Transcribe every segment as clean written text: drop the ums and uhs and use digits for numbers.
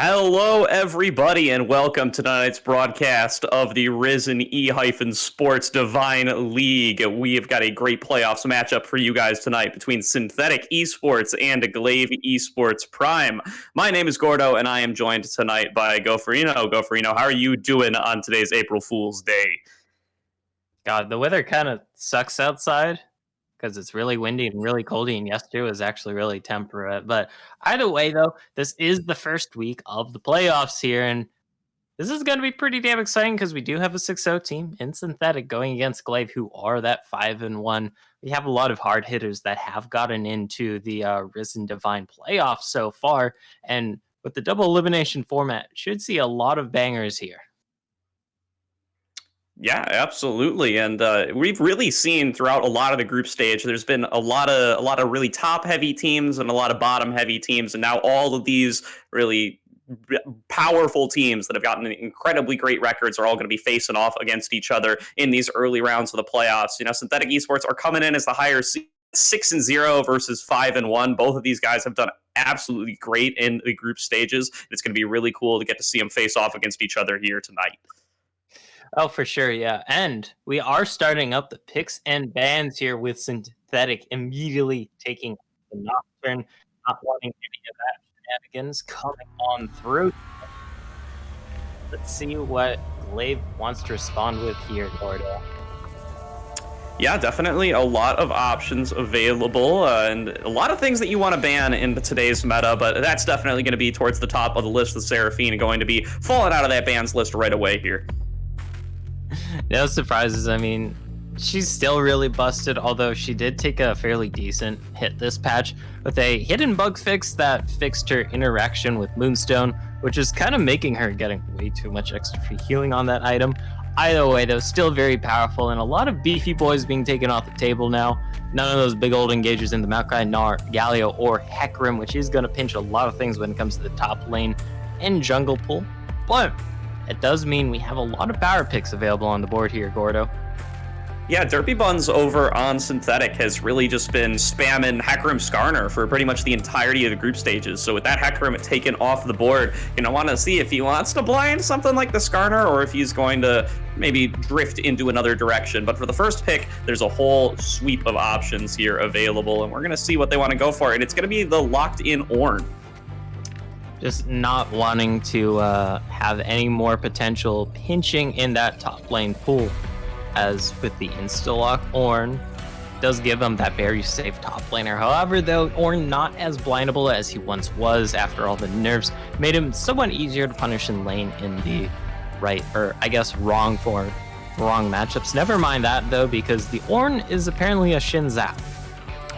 Hello, everybody, and welcome to tonight's broadcast of the Risen E-Sports Divine League. We have got a great playoffs matchup for you guys tonight between Synthetic Esports and Glaive Esports Prime. My name is Gordo, and I am joined tonight by Goferino. Goferino, how are you doing on today's April Fool's Day? God, the weather kind of sucks outside because it's really windy and really coldy, and yesterday was actually really temperate. But either way, though, this is the first week of the playoffs here, and this is going to be pretty damn exciting because we do have a 6-0 team in Synthetic going against Glaive, who are that 5-1. We have a lot of hard hitters that have gotten into the Risen Divine playoffs so far, and with the double elimination format, should see a lot of bangers here. Yeah, absolutely, and we've really seen throughout a lot of the group stage. There's been a lot of really top heavy teams and a lot of bottom heavy teams, and now all of these really powerful teams that have gotten incredibly great records are all going to be facing off against each other in these early rounds of the playoffs. Synthetic Esports are coming in as the higher seed. 6-0 versus 5-1. Both of these guys have done absolutely great in the group stages. It's going to be really cool to get to see them face off against each other here tonight. Oh, for sure, yeah. And we are starting up the picks and bans here with Synthetic immediately taking the Nocturne, not wanting any of that shenanigans coming on through. Let's see what Glaive wants to respond with here, Gordo. Yeah, definitely a lot of options available and a lot of things that you want to ban in today's meta, but that's definitely going to be towards the top of the list with Seraphine going to be falling out of that bans list right away here. No surprises. I mean, she's still really busted, although she did take a fairly decent hit this patch with a hidden bug fix that fixed her interaction with Moonstone, which is kind of making her getting way too much extra free healing on that item. Either way, though, still very powerful, and a lot of beefy boys being taken off the table now. None of those big old engagers in the Maokai, Gnar, Galio, or Hecarim, which is going to pinch a lot of things when it comes to the top lane and jungle pool. But it does mean we have a lot of power picks available on the board here, Gordo. Yeah, Derpy Buns over on Synthetic has really just been spamming Hecarim Skarner for pretty much the entirety of the group stages. So with that Hecarim taken off the board, want to see if he wants to blind something like the Skarner or if he's going to maybe drift into another direction. But for the first pick, there's a whole sweep of options here available, and we're going to see what they want to go for. And it's going to be the locked-in Ornn. Just not wanting to have any more potential pinching in that top lane pool. As with the insta-lock, Ornn does give him that very safe top laner. However, though, Ornn not as blindable as he once was after all the nerfs made him somewhat easier to punish in lane in the right, or I guess wrong matchups. Never mind that, though, because the Ornn is apparently a Shin Zap.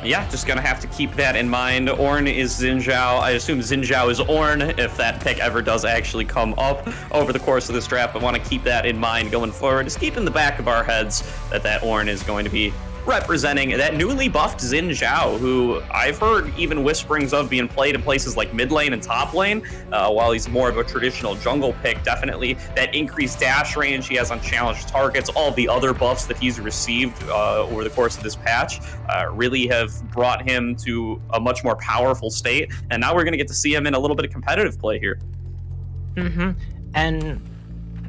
Yeah, just gonna have to keep that in mind. Ornn is Xin Zhao. I assume Xin Zhao is Ornn if that pick ever does actually come up over the course of this draft. I want to keep that in mind going forward. Just keep in the back of our heads that Ornn is going to be representing that newly buffed Xin Zhao, who I've heard even whisperings of being played in places like mid lane and top lane, while he's more of a traditional jungle pick. Definitely that increased dash range he has on challenged targets, all the other buffs that he's received over the course of this patch really have brought him to a much more powerful state, and now we're going to get to see him in a little bit of competitive play here. And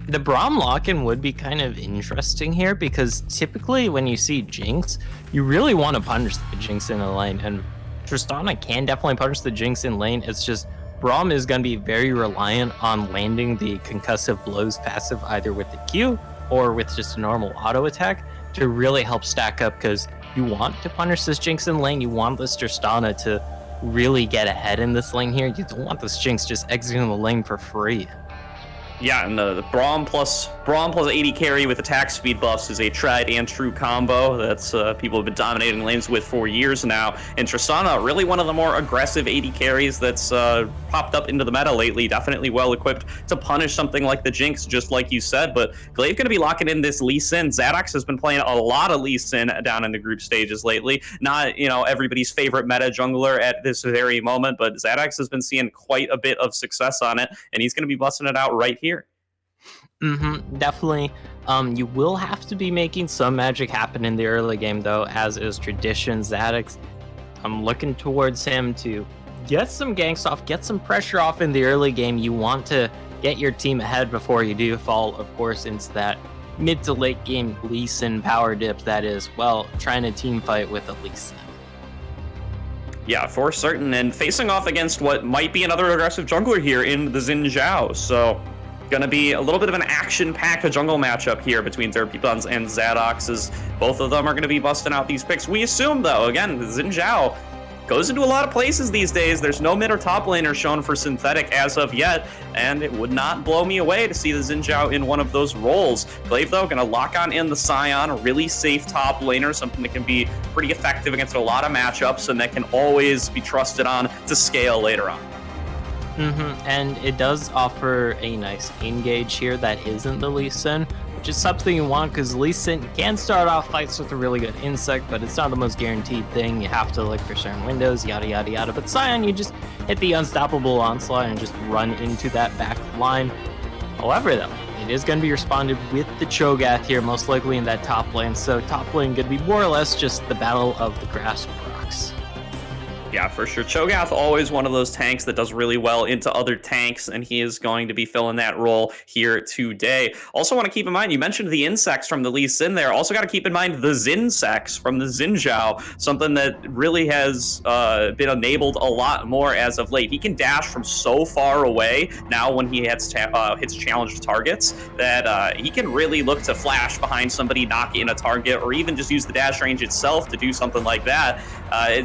the Braum lock-in would be kind of interesting here because typically when you see Jinx, you really want to punish the Jinx in the lane, and Tristana can definitely punish the Jinx in lane. It's just Braum is going to be very reliant on landing the concussive blows passive either with the Q or with just a normal auto attack to really help stack up, because you want to punish this Jinx in lane. You want this Tristana to really get ahead in this lane here. You don't want this Jinx just exiting the lane for free. Yeah, and the Braum plus 80 carry with attack speed buffs is a tried and true combo that's people have been dominating lanes with for years now. And Tristana, really one of the more aggressive 80 carries that's popped up into the meta lately. Definitely well equipped to punish something like the Jinx, just like you said. But Glaive going to be locking in this Lee Sin. Zadox has been playing a lot of Lee Sin down in the group stages lately. Not everybody's favorite meta jungler at this very moment, but Zadox has been seeing quite a bit of success on it, and he's going to be busting it out right here. Definitely. You will have to be making some magic happen in the early game, though, as is tradition. Zadox, I'm looking towards him to get some ganks off, get some pressure off in the early game. You want to get your team ahead before you do fall, of course, into that mid to late game Lee Sin power dip that is, well, trying to team fight with a Lee Sin. Yeah, for certain, and facing off against what might be another aggressive jungler here in the Xin Zhao, so gonna be a little bit of an action-packed jungle matchup here between Derpybuns and Zadox, as both of them are gonna be busting out these picks. We assume, though, again, the Xin Zhao goes into a lot of places these days. There's no mid or top laner shown for Synthetic as of yet, and it would not blow me away to see the Xin Zhao in one of those roles. Glaive, though, going to lock on in the Scion, a really safe top laner, something that can be pretty effective against a lot of matchups and that can always be trusted on to scale later on. And it does offer a nice engage here that isn't the Lee Sin, which is something you want because Lee Sin can start off fights with a really good insect, but it's not the most guaranteed thing. You have to look for certain windows, yada yada yada. But Scion, you just hit the unstoppable onslaught and just run into that back line. However, though, it is going to be responded with the Cho'Gath here, most likely in that top lane. So top lane going to be more or less just the battle of the grass rocks. Yeah, for sure. Cho'Gath, always one of those tanks that does really well into other tanks, and he is going to be filling that role here today. Also want to keep in mind, you mentioned the insects from the Lee Sin there. Also got to keep in mind the Zinsects from the Xin Zhao, something that really has been enabled a lot more as of late. He can dash from so far away now when he hits challenged targets that he can really look to flash behind somebody, knock in a target, or even just use the dash range itself to do something like that. I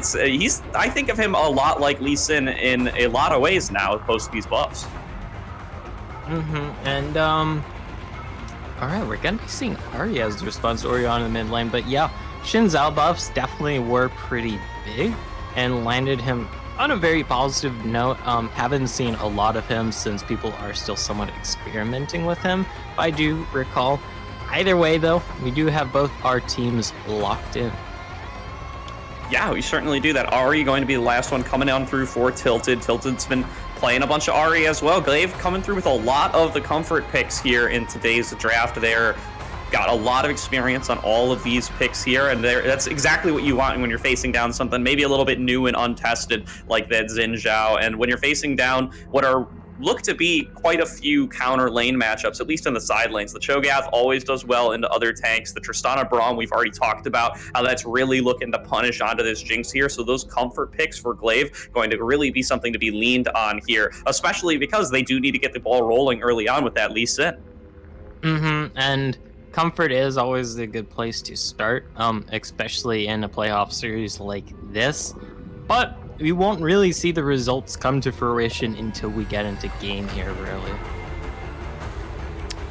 think of him a lot like Lee Sin in a lot of ways now post these buffs. And all right, we're gonna be seeing Ahri as the response to Orianna in the mid lane, but yeah, Xin Zhao buffs definitely were pretty big and landed him on a very positive note. Haven't seen a lot of him since people are still somewhat experimenting with him, if I do recall. Either way, though, we do have both our teams locked in. Yeah, we certainly do that. Ahri going to be the last one coming down through for Tilted. Tilted's been playing a bunch of Ahri as well. Glaive coming through with a lot of the comfort picks here in today's draft. They're got a lot of experience on all of these picks here, and that's exactly what you want when you're facing down something maybe a little bit new and untested like that Xin Zhao. And when you're facing down what are look to be quite a few counter lane matchups, at least in the side lanes. The Cho'Gath always does well into other tanks. The Tristana Braum, we've already talked about how that's really looking to punish onto this Jinx here. So those comfort picks for Glaive going to really be something to be leaned on here, especially because they do need to get the ball rolling early on with that Lee Sin. And comfort is always a good place to start, especially in a playoff series like this. But we won't really see the results come to fruition until we get into game here, really.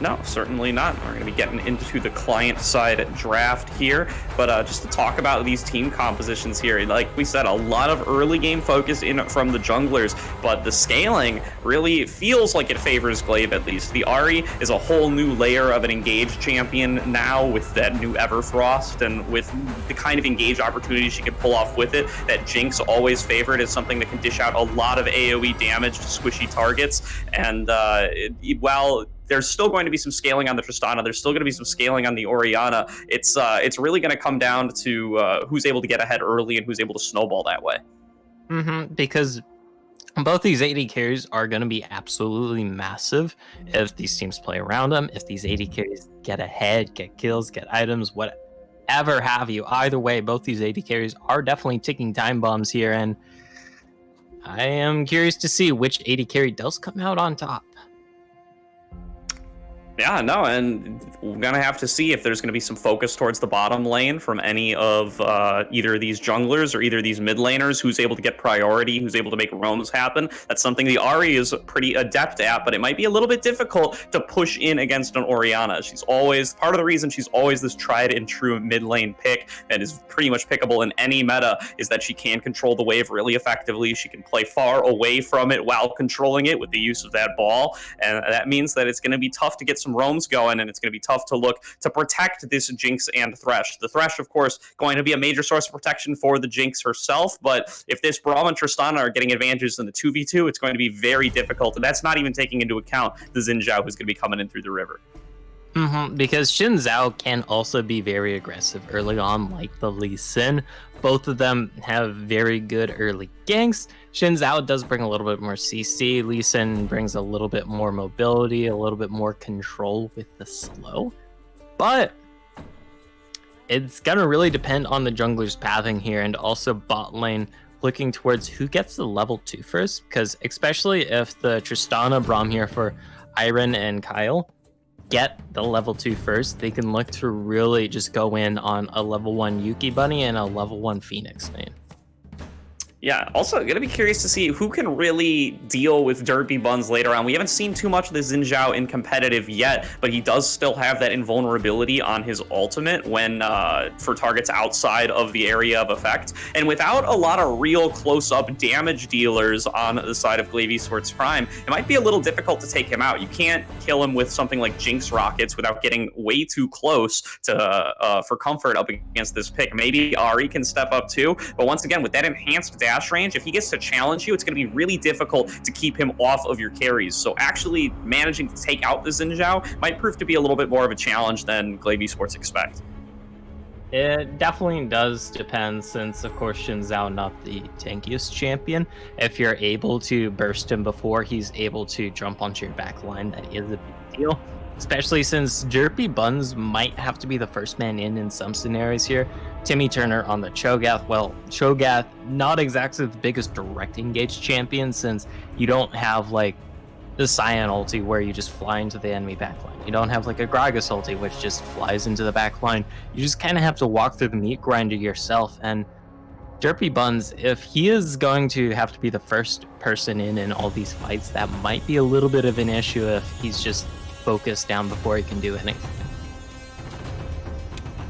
No, certainly not. We're going to be getting into the client side draft here, but just to talk about these team compositions here, like we said, a lot of early game focus in from the junglers, but the scaling really feels like it favors Glaive at least. The Ahri is a whole new layer of an engaged champion now with that new Everfrost and with the kind of engage opportunities she can pull off with it. That Jinx always favored is something that can dish out a lot of AoE damage to squishy targets, and while there's still going to be some scaling on the Tristana. There's still going to be some scaling on the Orianna. It's really going to come down to who's able to get ahead early and who's able to snowball that way. Because both these AD carries are going to be absolutely massive if these teams play around them. If these AD carries get ahead, get kills, get items, whatever have you. Either way, both these AD carries are definitely ticking time bombs here, and I am curious to see which AD carry does come out on top. Yeah, no, and we're going to have to see if there's going to be some focus towards the bottom lane from any of either these junglers or either these mid laners, who's able to get priority, who's able to make roams happen. That's something the Ahri is pretty adept at, but it might be a little bit difficult to push in against an Orianna. She's always, part of the reason she's always this tried and true mid lane pick that is pretty much pickable in any meta is that she can control the wave really effectively. She can play far away from it while controlling it with the use of that ball, and that means that it's going to be tough to get some roams going, and it's going to be tough to look to protect this Jinx and Thresh. The Thresh, of course, going to be a major source of protection for the Jinx herself, but if this Braum and Tristana are getting advantages in the 2v2, it's going to be very difficult, and that's not even taking into account the Xin Zhao who's going to be coming in through the river. Because Xin Zhao can also be very aggressive early on, like the Lee Sin. Both of them have very good early ganks. Xin Zhao does bring a little bit more CC. Lee Sin brings a little bit more mobility, a little bit more control with the slow. But it's going to really depend on the jungler's pathing here, and also bot lane looking towards who gets the level 2 first, because especially if the Tristana Braum here for Iron and Kyle get the level 2 first, they can look to really just go in on a level 1 Yuki Bunny and a level 1 Phoenix main. Yeah, also gonna be curious to see who can really deal with Derpy Buns later on. We haven't seen too much of the Xin Zhao in competitive yet, but he does still have that invulnerability on his ultimate when for targets outside of the area of effect. And without a lot of real close-up damage dealers on the side of Glaive Esports Prime, it might be a little difficult to take him out. You can't kill him with something like Jinx Rockets without getting way too close to for comfort up against this pick. Maybe Ari can step up too, but once again, with that enhanced dash range, if he gets to challenge you, it's going to be really difficult to keep him off of your carries. So actually managing to take out the Xin Zhao might prove to be a little bit more of a challenge than Glaive Esports expect. It definitely does depend, since of course Xin Zhao not the tankiest champion. If you're able to burst him before he's able to jump onto your back line, that is a big deal. Especially since Derpy Buns might have to be the first man in some scenarios here. Timmy Turner on the Cho'Gath. Well, Cho'Gath, not exactly the biggest direct engage champion, since you don't have like the Cyan ulti where you just fly into the enemy backline. You don't have like a Gragas ulti which just flies into the backline. You just kind of have to walk through the meat grinder yourself. And Derpy Buns, if he is going to have to be the first person in all these fights, that might be a little bit of an issue if he's just focused down before he can do anything.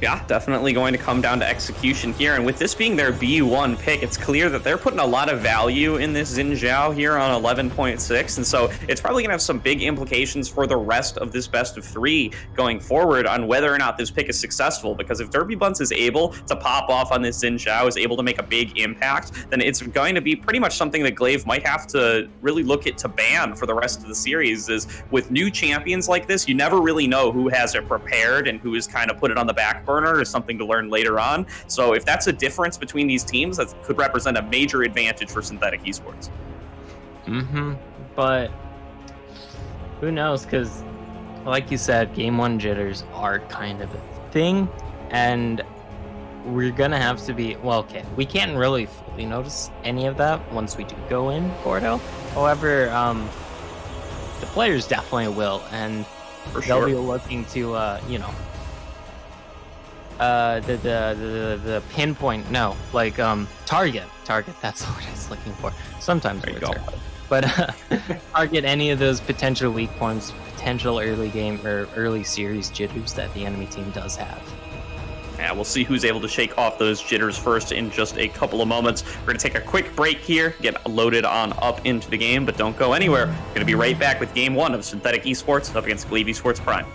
Yeah, definitely going to come down to execution here. And with this being their B1 pick, it's clear that they're putting a lot of value in this Xin Zhao here on 11.6. And so it's probably going to have some big implications for the rest of this best of 3 going forward on whether or not this pick is successful. Because if Derpy Buns is able to pop off on this Xin Zhao, is able to make a big impact, then it's going to be pretty much something that Glaive might have to really look at to ban for the rest of the series. Is with new champions like this, you never really know who has it prepared and who has kind of put it on the back burner, is something to learn later on. So if that's a difference between these teams, that could represent a major advantage for Synthetic Esports. But who knows, because like you said, game 1 jitters are kind of a thing, and we're gonna have to be, well, okay, we can't really fully notice any of that once we do go in Gordo. However, the players definitely will, and For sure. they'll be looking to the pinpoint, no, like target, that's what I was looking for. Sometimes There you words go. are hard. But target any of those potential weak points, potential early game or early series jitters that the enemy team does have. Yeah, we'll see who's able to shake off those jitters first in just a couple of moments. We're going to take a quick break here, get loaded on up into the game, but don't go anywhere. We're going to be right back with Game 1 of Synthetic Esports up against Glaive Esports Prime.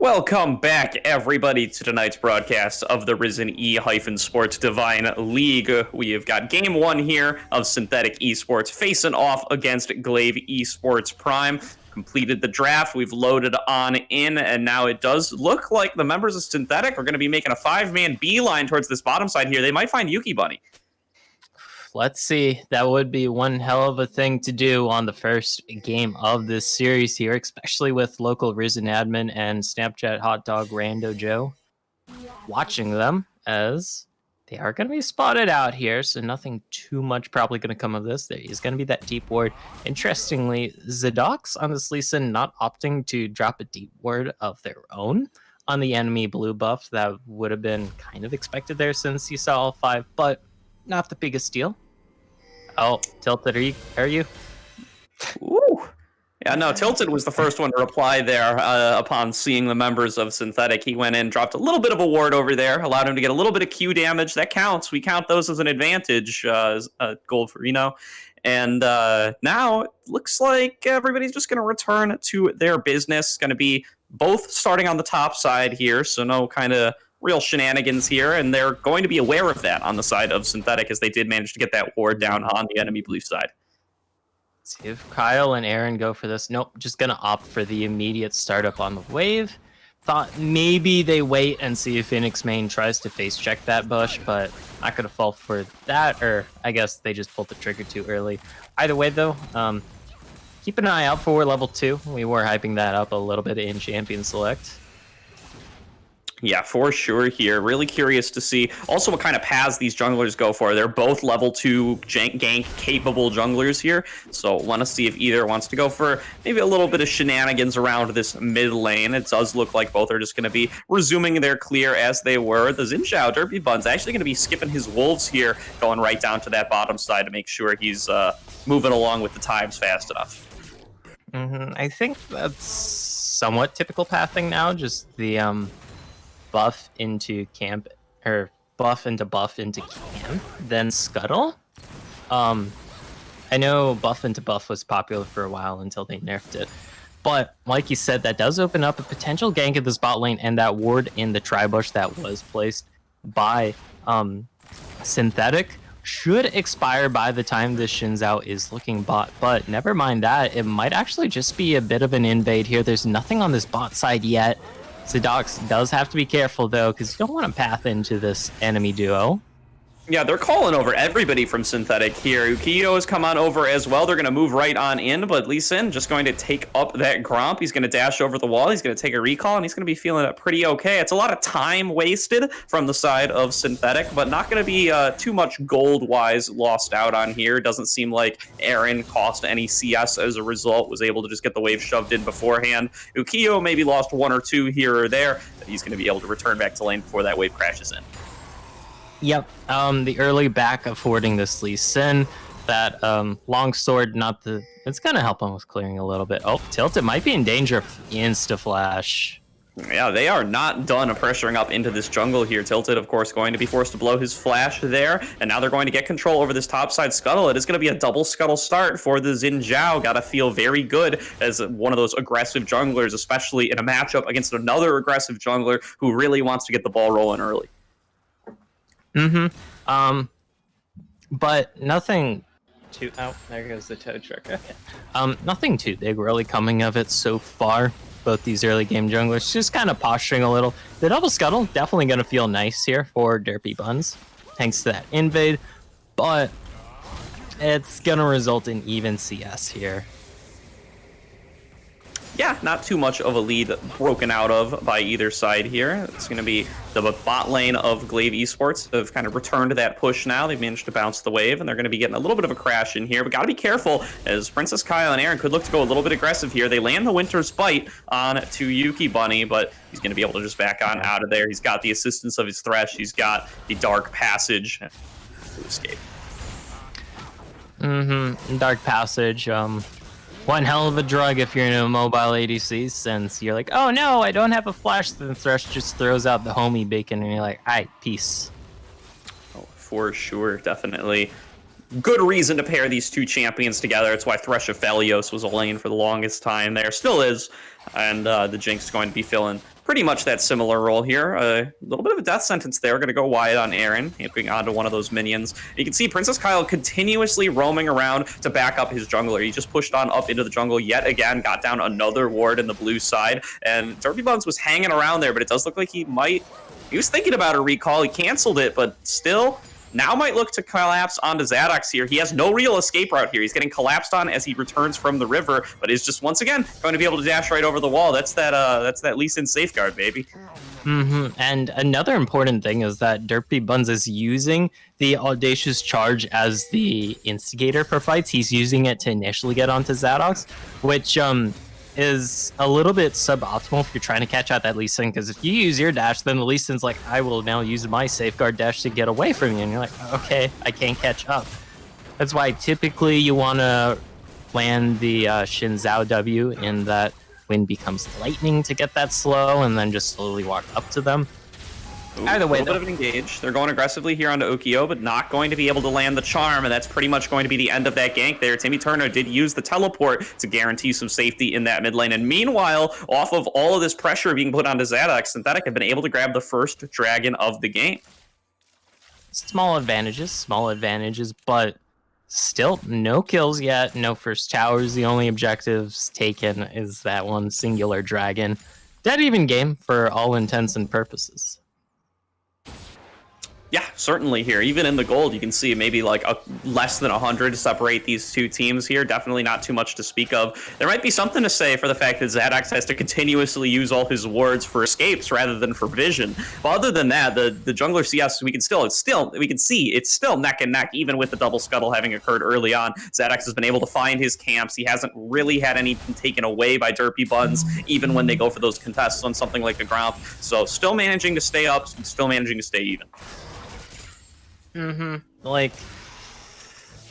Welcome back, everybody, to tonight's broadcast of the Risen E-Sports Divine League. We have got game one here of Synthetic Esports facing off against Glaive Esports Prime. Completed the draft, we've loaded on in, and now it does look like the members of Synthetic are going to be making a 5-man beeline towards this bottom side here. They might find Yuki Bunny. Let's see. That would be one hell of a thing to do on the first game of this series here, especially with local Risen admin and Snapchat hot dog Rando Joe watching them, as they are going to be spotted out here. So nothing too much probably going to come of this. There is going to be that deep ward. Interestingly, Zadox on this Lee Sin not opting to drop a deep ward of their own on the enemy blue buff. That would have been kind of expected there since you saw all 5, but not the biggest deal. Oh, Tilted, are you? Ooh. Yeah, no, Tilted was the first one to reply there upon seeing the members of Synthetic. He went in, dropped a little bit of a ward over there, allowed him to get a little bit of Q damage. That counts. We count those as an advantage, gold for Reno. And now it looks like everybody's just going to return to their business. Going to be both starting on the top side here, so no kind of real shenanigans here, and they're going to be aware of that on the side of Synthetic, as they did manage to get that ward down on the enemy blue side. Let's see if Kyle and Aaron go for this. Nope, just gonna opt for the immediate startup on the wave. Thought maybe they wait and see if Phoenix Main tries to face check that bush, but not gonna fall for that, or I guess they just pulled the trigger too early. Either way though, keep an eye out for level 2. We were hyping that up a little bit in Champion Select. Yeah, for sure here. Really curious to see also what kind of paths these junglers go for. They're both level 2 gank-capable junglers here, so want to see if either wants to go for maybe a little bit of shenanigans around this mid lane. It does look like both are just going to be resuming their clear as they were. The Xin Zhao Derpy Bun's actually going to be skipping his wolves here, going right down to that bottom side to make sure he's moving along with the times fast enough. I think that's somewhat typical pathing now, just the buff into camp, or buff into camp, then scuttle. I know buff into buff was popular for a while until they nerfed it, but like you said, that does open up a potential gank at the spot lane, and that ward in the tri-bush that was placed by Synthetic should expire by the time this Xin Zhao is looking bot. But never mind that, it might actually just be a bit of an invade here. There's nothing on this bot side yet. Zadox does have to be careful, though, because you don't want to path into this enemy duo. Yeah, they're calling over everybody from Synthetic here. Ukiyo has come on over as well. They're going to move right on in, but Lee Sin just going to take up that Gromp. He's going to dash over the wall. He's going to take a recall, and he's going to be feeling it pretty okay. It's a lot of time wasted from the side of Synthetic, but not going to be too much gold-wise lost out on here. Doesn't seem like Aaron cost any CS as a result, was able to just get the wave shoved in beforehand. Ukiyo maybe lost 1 or 2 here or there, but he's going to be able to return back to lane before that wave crashes in. Yep, the early back affording this Lee Sin, that long sword, it's gonna help him with clearing a little bit. Oh, Tilted might be in danger of insta-flash. Yeah, they are not done pressuring up into this jungle here. Tilted, of course, going to be forced to blow his flash there, and now they're going to get control over this topside scuttle. It is going to be a double scuttle start for the Xin Zhao. Got to feel very good as one of those aggressive junglers, especially in a matchup against another aggressive jungler who really wants to get the ball rolling early. But nothing too... Oh, there goes the tow truck. Okay. Nothing too big really coming of it so far. Both these early game junglers just kind of posturing a little. The double scuttle definitely going to feel nice here for Derpy Buns, thanks to that invade. But it's going to result in even CS here. Yeah, not too much of a lead broken out of by either side here. It's going to be the bot lane of Glaive Esports have kind of returned to that push now. They've managed to bounce the wave, and they're going to be getting a little bit of a crash in here. But got to be careful, as Princess Kyle and Aaron could look to go a little bit aggressive here. They land the Winter's Bite on to Yuki Bunny, but he's going to be able to just back on out of there. He's got the assistance of his Thresh. He's got the Dark Passage to escape. Dark Passage, one hell of a drug if you're in a mobile ADC, since you're like, oh no, I don't have a flash, then Thresh just throws out the homie bacon, and you're like, alright, peace. Oh, for sure, definitely. Good reason to pair these two champions together. It's why Thresh of Phelios was a lane for the longest time there. Still is, and the Jinx is going to be feeling pretty much that similar role here. A little bit of a death sentence there. Going to go wide on Aaron, hipping onto one of those minions. You can see Princess Kyle continuously roaming around to back up his jungler. He just pushed on up into the jungle yet again, got down another ward in the blue side, and Derpy Buns was hanging around there, but it does look like he was thinking about a recall. He canceled it, but still, now might look to collapse onto Zadox here. He has no real escape route here. He's getting collapsed on as he returns from the river, but is just once again going to be able to dash right over the wall. That's that Lee Sin safeguard, baby. And another important thing is that Derpy Buns is using the Audacious Charge as the instigator for fights. He's using it to initially get onto Zadox, which is a little bit suboptimal if you're trying to catch out that Lee Sin, because if you use your dash, then the Lee Sin's like, I will now use my safeguard dash to get away from you, and you're like, okay, I can't catch up. That's why typically you want to land the Xin Zhao W in that wind becomes lightning to get that slow, and then just slowly walk up to them. Ooh, Either way, a little bit of an engage. They're going aggressively here onto Ukio, but not going to be able to land the charm, and that's pretty much going to be the end of that gank there. Timmy Turner did use the teleport to guarantee some safety in that mid lane, and meanwhile, off of all of this pressure being put onto Zadox, Synthetic have been able to grab the first dragon of the game. Small advantages, but still no kills yet, no first towers. The only objectives taken is that one singular dragon. Dead even game for all intents and purposes. Yeah, certainly here. Even in the gold, you can see maybe like less than 100 to separate these two teams here. Definitely not too much to speak of. There might be something to say for the fact that Zadox has to continuously use all his wards for escapes rather than for vision. But other than that, the jungler CS, we can see it's still neck and neck, even with the double scuttle having occurred early on. Zadox has been able to find his camps. He hasn't really had anything taken away by Derpy Buns, even when they go for those contests on something like the Gromp. So still managing to stay up, still managing to stay even. Like,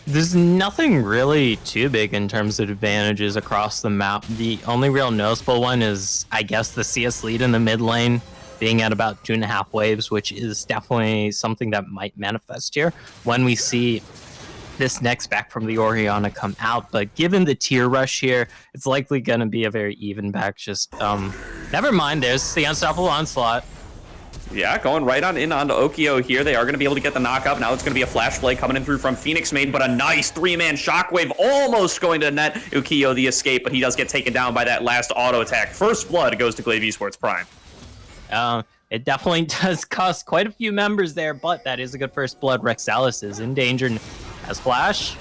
there's nothing really too big in terms of advantages across the map. The only real noticeable one is, I guess, the CS lead in the mid lane being at about 2.5 waves, which is definitely something that might manifest here when we see this next back from the Orianna come out. But given the tier rush here, it's likely going to be a very even back. Just never mind, there's the unstoppable onslaught. Yeah, going right on in onto Ukio here. They are going to be able to get the knockup. Now it's going to be a flash play coming in through from Phoenix Maid, but a nice 3-man shockwave almost going to net Ukio the escape, but he does get taken down by that last auto attack. First blood goes to Glaive Esports Prime. It definitely does cost quite a few members there, but that is a good first blood. Rexalis is in danger as flash.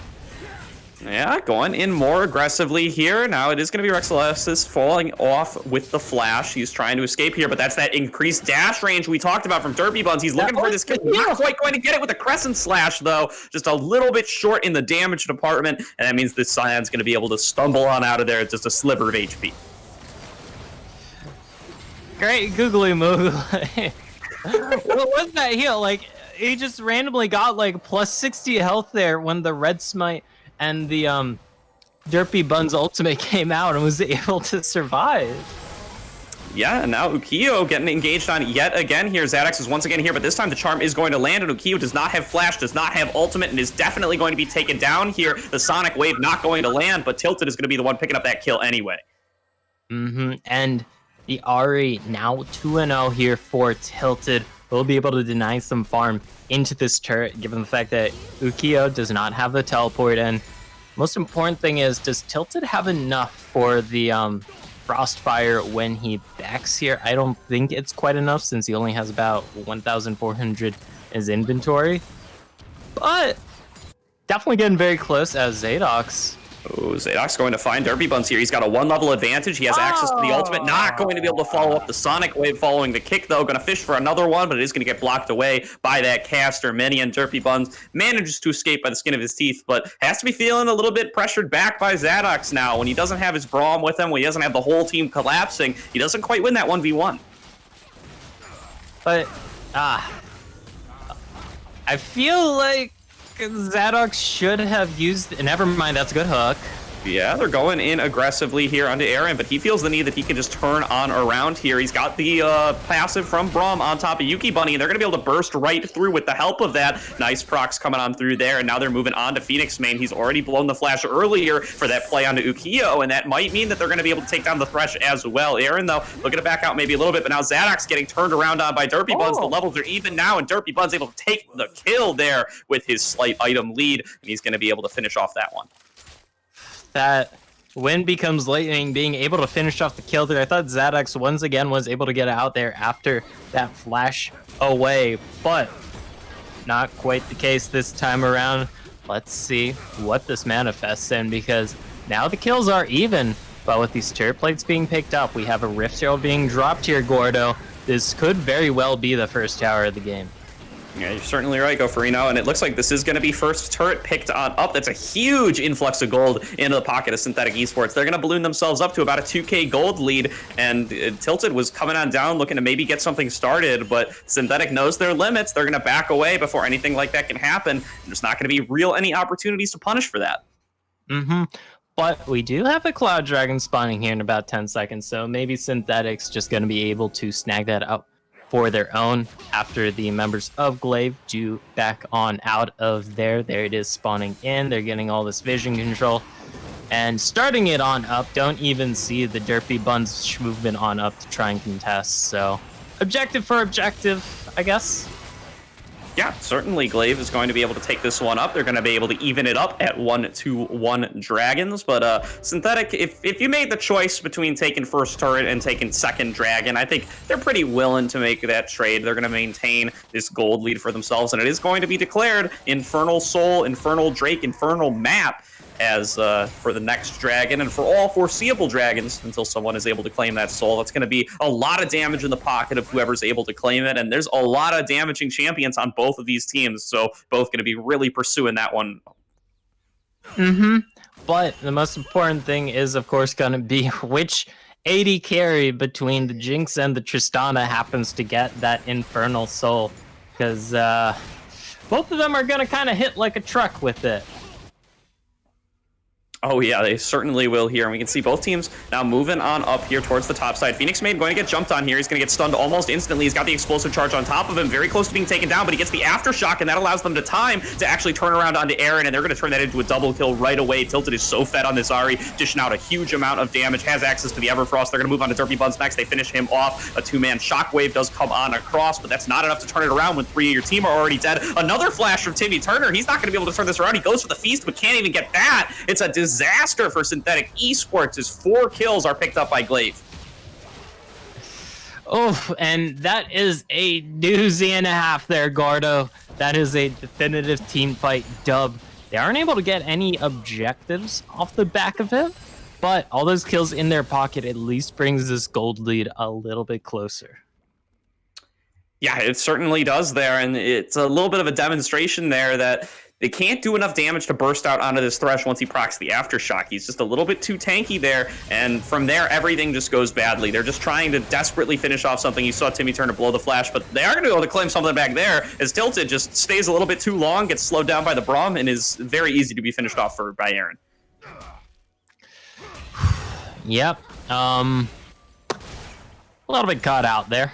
Yeah, going in more aggressively here. Now it is going to be Rexalis falling off with the flash. He's trying to escape here, but that's that increased dash range we talked about from Derpy Buns. He's looking for this kill. Not quite going to get it with a Crescent Slash, though. Just a little bit short in the damage department, and that means this Cyan's going to be able to stumble on out of there. It's just a sliver of HP. Great googly moogly. What was that heal? Like, he just randomly got like plus 60 health there when the red smite and the Derpy Buns ultimate came out and was able to survive. Yeah, and now Ukio getting engaged on yet again here. Zadox is once again here, but this time the charm is going to land, and Ukio does not have flash, does not have ultimate, and is definitely going to be taken down here. The Sonic Wave not going to land, but Tilted is going to be the one picking up that kill anyway. And the Ahri now 2-0 here for Tilted. Will be able to deny some farm into this turret, given the fact that Ukio does not have the teleport. And most important thing is, does Tilted have enough for the Frostfire when he backs here? I don't think it's quite enough, since he only has about 1,400 in his inventory. But definitely getting very close as Zadox. Oh, Zadox going to find Derpy Buns here. He's got a 1-level advantage. He has access to the ultimate. Not going to be able to follow up the Sonic Wave following the kick, though. Going to fish for another one, but it is going to get blocked away by that caster minion. Derpy Buns manages to escape by the skin of his teeth, but has to be feeling a little bit pressured back by Zadox now. When he doesn't have his Braum with him, when he doesn't have the whole team collapsing, he doesn't quite win that 1v1. But, I feel like Zadox should have used... Never mind, that's a good hook. Yeah, they're going in aggressively here onto Aaron, but he feels the need that he can just turn on around here. He's got the passive from Braum on top of Yuki Bunny, and they're going to be able to burst right through with the help of that. Nice procs coming on through there, and now they're moving on to Phoenix main. He's already blown the flash earlier for that play onto Ukiyo, and that might mean that they're going to be able to take down the Thresh as well. Aaron, though, looking to back out maybe a little bit, but now Zadok's getting turned around on by Derpy Buns. The levels are even now, and Derpy Buns able to take the kill there with his slight item lead, and he's going to be able to finish off that one. That win becomes lightning, being able to finish off the kill there. I thought Zadok once again was able to get out there after that flash away, but not quite the case this time around. Let's see what this manifests in, because now the kills are even, but with these turret plates being picked up, we have a Rift Herald being dropped here, Gordo. This could very well be the first tower of the game. Yeah, you're certainly right, Goferino, and it looks like this is going to be first turret picked on up. That's a huge influx of gold into the pocket of Synthetic Esports. They're going to balloon themselves up to about a 2K gold lead, and Tilted was coming on down looking to maybe get something started, but Synthetic knows their limits. They're going to back away before anything like that can happen. There's not going to be any opportunities to punish for that. But we do have a Cloud Dragon spawning here in about 10 seconds, so maybe Synthetic's just going to be able to snag that up for their own after the members of Glaive do back on out of there. There it is spawning in. They're getting all this vision control and starting it on up. Don't even see the Derpy Buns movement on up to try and contest. So objective for objective, I guess. Yeah, certainly Glaive is going to be able to take this one up. They're going to be able to even it up at 1-2-1 Dragons. But Synthetic, if you made the choice between taking first turret and taking second Dragon, I think they're pretty willing to make that trade. They're going to maintain this gold lead for themselves, and it is going to be declared Infernal Soul, Infernal Drake, Infernal Map as for the next dragon and for all foreseeable dragons until someone is able to claim that soul. That's going to be a lot of damage in the pocket of whoever's able to claim it, and there's a lot of damaging champions on both of these teams, so both going to be really pursuing that one. But the most important thing is, of course, going to be which AD carry between the Jinx and the Tristana happens to get that Infernal Soul, because both of them are going to kind of hit like a truck with it. Oh yeah, they certainly will here. And we can see both teams now moving on up here towards the top side. Phoenix Maid going to get jumped on here. He's going to get stunned almost instantly. He's got the explosive charge on top of him, very close to being taken down, but he gets the aftershock, and that allows them the time to actually turn around onto Aaron, and they're going to turn that into a double kill right away. Tilted is so fed on this Ahri, dishing out a huge amount of damage, has access to the Everfrost. They're going to move on to Derpy Buns next. They finish him off. A two-man shockwave does come on across, but that's not enough to turn it around when 3 of your team are already dead. Another flash from Timmy Turner. He's not going to be able to turn this around. He goes for the feast, but can't even get that. It's a disaster for Synthetic Esports as 4 kills are picked up by Glaive. Oh, and that is a doozy and a half there, Gordo. That is a definitive team fight dub. They aren't able to get any objectives off the back of it, but all those kills in their pocket at least brings this gold lead a little bit closer. Yeah, it certainly does there, and it's a little bit of a demonstration there that they can't do enough damage to burst out onto this Thresh once he procs the Aftershock. He's just a little bit too tanky there, and from there, everything just goes badly. They're just trying to desperately finish off something. You saw Timmy Turner blow the flash, but they are going to be able to claim something back there, as Tilted just stays a little bit too long, gets slowed down by the Braum, and is very easy to be finished off by Aaron. Yep. A little bit caught out there.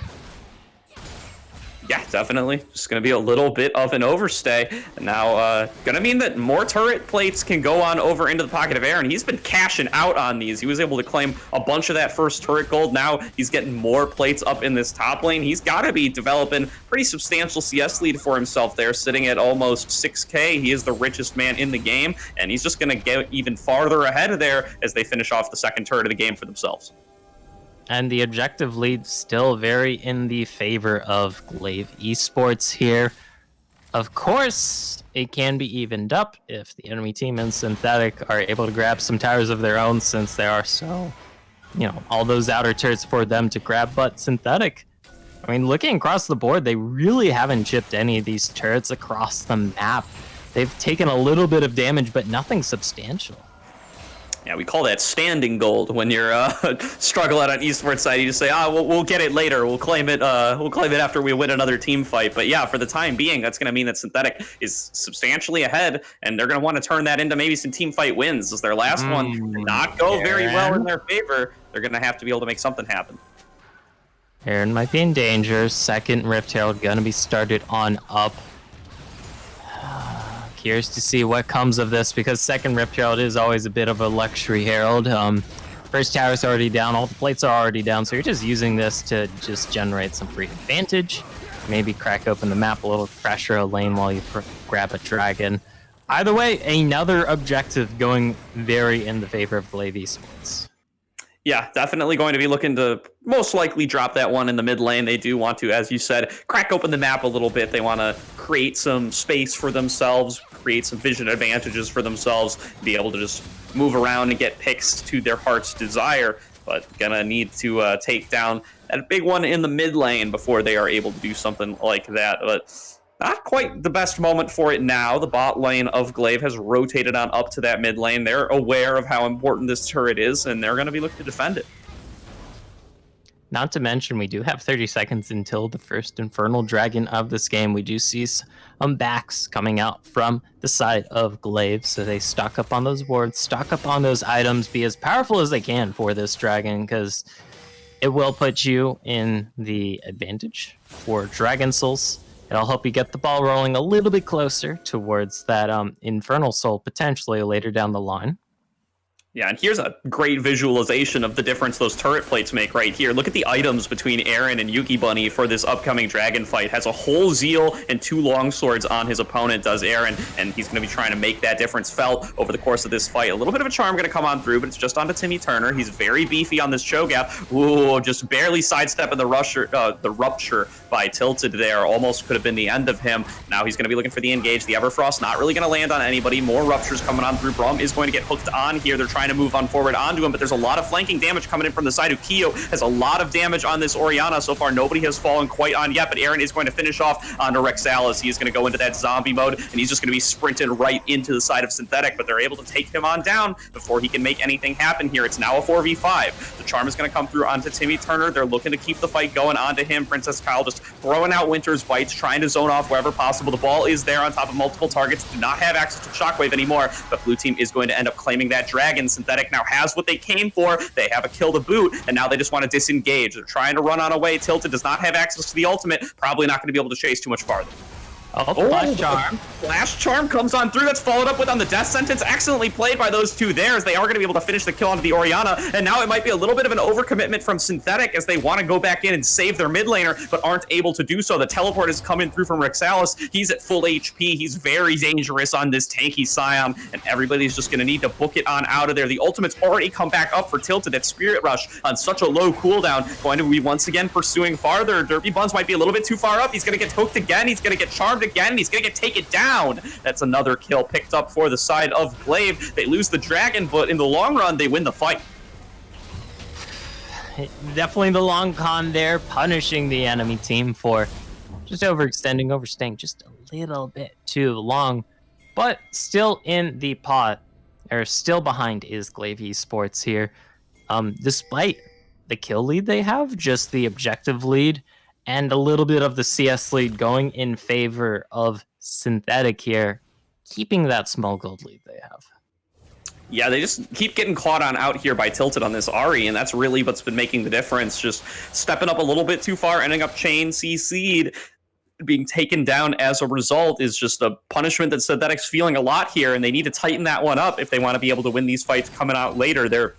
Yeah, definitely. Just going to be a little bit of an overstay. And now, going to mean that more turret plates can go on over into the pocket of Aaron. He's been cashing out on these. He was able to claim a bunch of that first turret gold. Now he's getting more plates up in this top lane. He's got to be developing pretty substantial CS lead for himself there, sitting at almost 6K. He is the richest man in the game, and he's just going to get even farther ahead of there as they finish off the second turret of the game for themselves. And the objective lead still very in the favor of Glaive Esports here. Of course, it can be evened up if the enemy team and Synthetic are able to grab some towers of their own, since they are so, all those outer turrets for them to grab. But Synthetic, I mean, looking across the board, they really haven't chipped any of these turrets across the map. They've taken a little bit of damage, but nothing substantial. Yeah, we call that standing gold when you're struggling on esports side. You just say, we'll get it later. We'll claim it. We'll claim it after we win another team fight. But yeah, for the time being, that's going to mean that Synthetic is substantially ahead, and they're going to want to turn that into maybe some team fight wins. As their last one did not go very well in their favor, they're going to have to be able to make something happen. Aaron might be in danger. Second Rift Herald going to be started on up. Curious to see what comes of this, because second Rift Herald is always a bit of a luxury herald. First tower's already down, all the plates are already down, so you're just using this to just generate some free advantage. Maybe crack open the map a little, pressure a lane while you grab a dragon. Either way, another objective going very in the favor of Glaive Esports. Yeah, definitely going to be looking to most likely drop that one in the mid lane. They do want to, as you said, crack open the map a little bit. They want to create some space for themselves, create some vision advantages for themselves, be able to just move around and get picks to their heart's desire. But gonna need to take down that big one in the mid lane before they are able to do something like that. But not quite the best moment for it now. The bot lane of Glaive has rotated on up to that mid lane. They're aware of how important this turret is, and they're going to be looking to defend it. Not to mention, we do have 30 seconds until the first Infernal Dragon of this game. We do see some backs coming out from the side of Glaive, so they stock up on those wards, stock up on those items, be as powerful as they can for this dragon, because it will put you in the advantage for Dragon Souls. It'll help you get the ball rolling a little bit closer towards that Infernal Soul potentially later down the line. Yeah, and here's a great visualization of the difference those turret plates make right here. Look at the items between Aaron and Yuki Bunny for this upcoming dragon fight. Has a whole Zeal and 2 longswords on his opponent, does Aaron, and he's going to be trying to make that difference felt over the course of this fight. A little bit of a charm going to come on through, but it's just onto Timmy Turner. He's very beefy on this Cho'Gath. Ooh, just barely sidestepping the rupture by Tilted there. Almost could have been the end of him. Now he's going to be looking for the engage. The Everfrost not really going to land on anybody. More ruptures coming on through. Braum is going to get hooked on here. They're trying to move on forward onto him, but there's a lot of flanking damage coming in from the side. Ukiyo has a lot of damage on this Orianna. So far, nobody has fallen quite on yet, but Aaron is going to finish off onto Rexalis. He is going to go into that zombie mode, and he's just going to be sprinted right into the side of Synthetic, but they're able to take him on down before he can make anything happen here. It's now a 4v5. The charm is going to come through onto Timmy Turner. They're looking to keep the fight going onto him. Princess Kyle just throwing out Winter's Bites, trying to zone off wherever possible. The ball is there on top of multiple targets. Do not have access to Shockwave anymore, but blue team is going to end up claiming that dragon. Synthetic now has what they came for. They have a kill to boot, and now they just want to disengage. They're trying to run on away. Tilted does not have access to the ultimate. Probably not going to be able to chase too much farther. Oh, Flash Charm. Flash Charm comes on through. That's followed up with on the Death Sentence. Excellently played by those two there, as they are going to be able to finish the kill onto the Orianna. And now it might be a little bit of an overcommitment from Synthetic, as they want to go back in and save their mid laner, but aren't able to do so. The teleport is coming through from Rexalis. He's at full HP. He's very dangerous on this tanky Scion, and everybody's just going to need to book it on out of there. The ultimate's already come back up for Tilted at Spirit Rush on such a low cooldown. Going to be once again pursuing farther. Derpy Buns might be a little bit too far up. He's going to get hooked again. He's going to get charmed again. And he's going to get take it down. That's another kill picked up for the side of Glaive. They lose the dragon, but in the long run, they win the fight. Definitely the long con there, punishing the enemy team for just overstaying just a little bit too long. But still in the pot, or still behind is Glaive Esports here. Despite the kill lead they have, just the objective lead, and a little bit of the CS lead going in favor of Synthetic here, keeping that small gold lead they have. Yeah, they just keep getting caught on out here by Tilted on this Ahri, and that's really what's been making the difference. Just stepping up a little bit too far, ending up chain CC'd, being taken down as a result is just a punishment that Synthetic's feeling a lot here, and they need to tighten that one up if they want to be able to win these fights coming out later. They're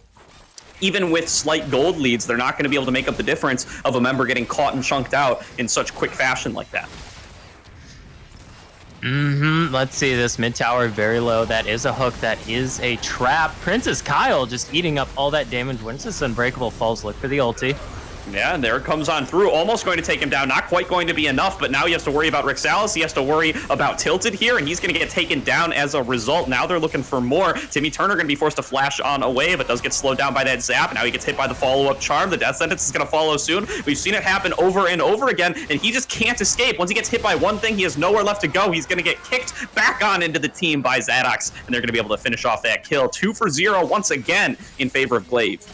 even with slight gold leads, they're not going to be able to make up the difference of a member getting caught and chunked out in such quick fashion like that. Let's see, this mid tower very low. That is a hook. That is a trap. Princess Kyle just eating up all that damage. Once this Unbreakable falls, look for the ulti. Yeah, and there it comes on through. Almost going to take him down. Not quite going to be enough, but now he has to worry about Rexalis. He has to worry about Tilted here, and he's going to get taken down as a result. Now they're looking for more. Timmy Turner going to be forced to flash on away, but does get slowed down by that zap. Now he gets hit by the follow-up charm. The death sentence is going to follow soon. We've seen it happen over and over again, and he just can't escape. Once he gets hit by one thing, he has nowhere left to go. He's going to get kicked back on into the team by Zadox, and they're going to be able to finish off that kill. 2 for 0 once again in favor of Glaive.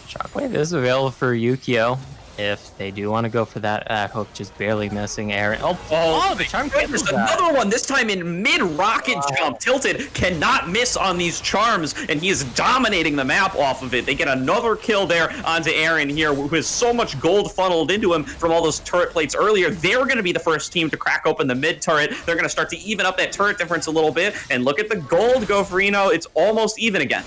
Shockwave is available for Yukio if they do want to go for that hook, just barely missing Aaron. The charm goodness, another one, this time in mid-rocket jump. Tilted cannot miss on these charms, and he is dominating the map off of it. They get another kill there onto Aaron here, who has so much gold funneled into him from all those turret plates earlier. They're going to be the first team to crack open the mid turret. They're going to start to even up that turret difference a little bit, and look at the gold, Gopherino. It's almost even again.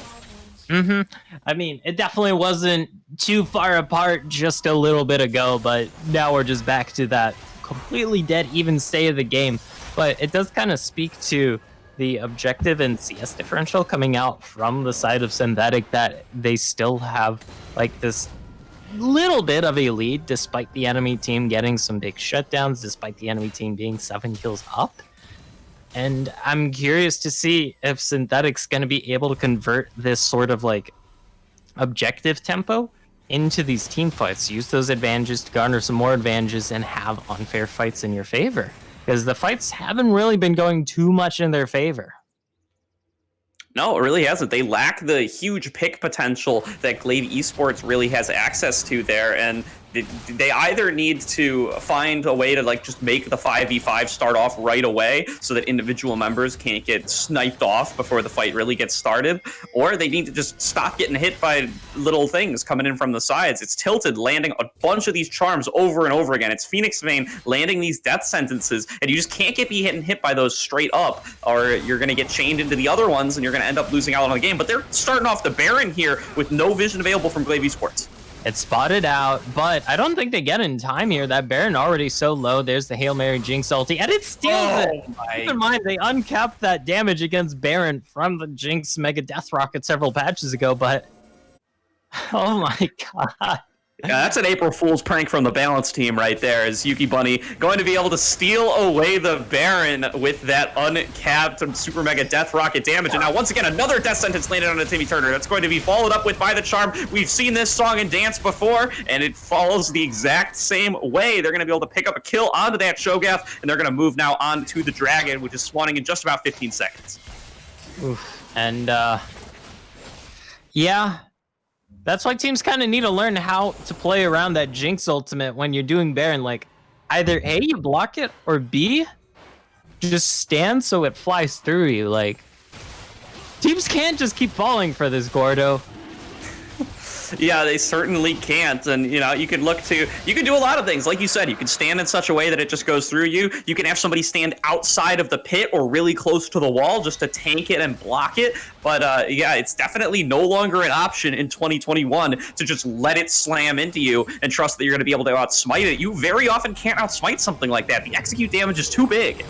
I mean, it definitely wasn't too far apart just a little bit ago, but now we're just back to that completely dead even state of the game. But it does kind of speak to the objective and CS differential coming out from the side of Synthetic, that they still have like this little bit of a lead despite the enemy team getting some big shutdowns, despite the enemy team being 7 kills up. And I'm curious to see if Synthetic's going to be able to convert this sort of like objective tempo into these team fights. Use those advantages to garner some more advantages and have unfair fights in your favor. Because the fights haven't really been going too much in their favor. No, it really hasn't. They lack the huge pick potential that Glaive Esports really has access to there, and they either need to find a way to like just make the 5v5 start off right away so that individual members can't get sniped off before the fight really gets started, or they need to just stop getting hit by little things coming in from the sides. It's Tilted landing a bunch of these charms over and over again. It's Phoenix Vein landing these death sentences, and you just can't get getting hit by those straight up, or you're going to get chained into the other ones and you're going to end up losing out on the game. But they're starting off the Baron here with no vision available from Glaive Esports. It's spotted out, but I don't think they get in time here. That Baron already so low. There's the Hail Mary Jinx ulti, and it steals it. Keep in mind, they uncapped that damage against Baron from the Jinx Mega Death Rocket several patches ago, but oh my god. Yeah, that's an April Fool's prank from the balance team right there. Is Yuki Bunny going to be able to steal away the Baron with that uncapped Super Mega Death Rocket damage? And now, once again, another death sentence landed on Timmy Turner. That's going to be followed up with by the charm. We've seen this song and dance before, and it follows the exact same way. They're going to be able to pick up a kill onto that Shogath, and they're going to move now on to the Dragon, which is spawning in just about 15 seconds. Oof. And, yeah. That's why teams kind of need to learn how to play around that Jinx ultimate when you're doing Baron. Like, either A, you block it, or B, just stand so it flies through you. Like, teams can't just keep falling for this, Gordo. Yeah, they certainly can't. And, you know, you can do a lot of things. Like you said, you can stand in such a way that it just goes through you. You can have somebody stand outside of the pit or really close to the wall just to tank it and block it. But, yeah, it's definitely no longer an option in 2021 to just let it slam into you and trust that you're going to be able to outsmite it. You very often can't outsmite something like that. The execute damage is too big.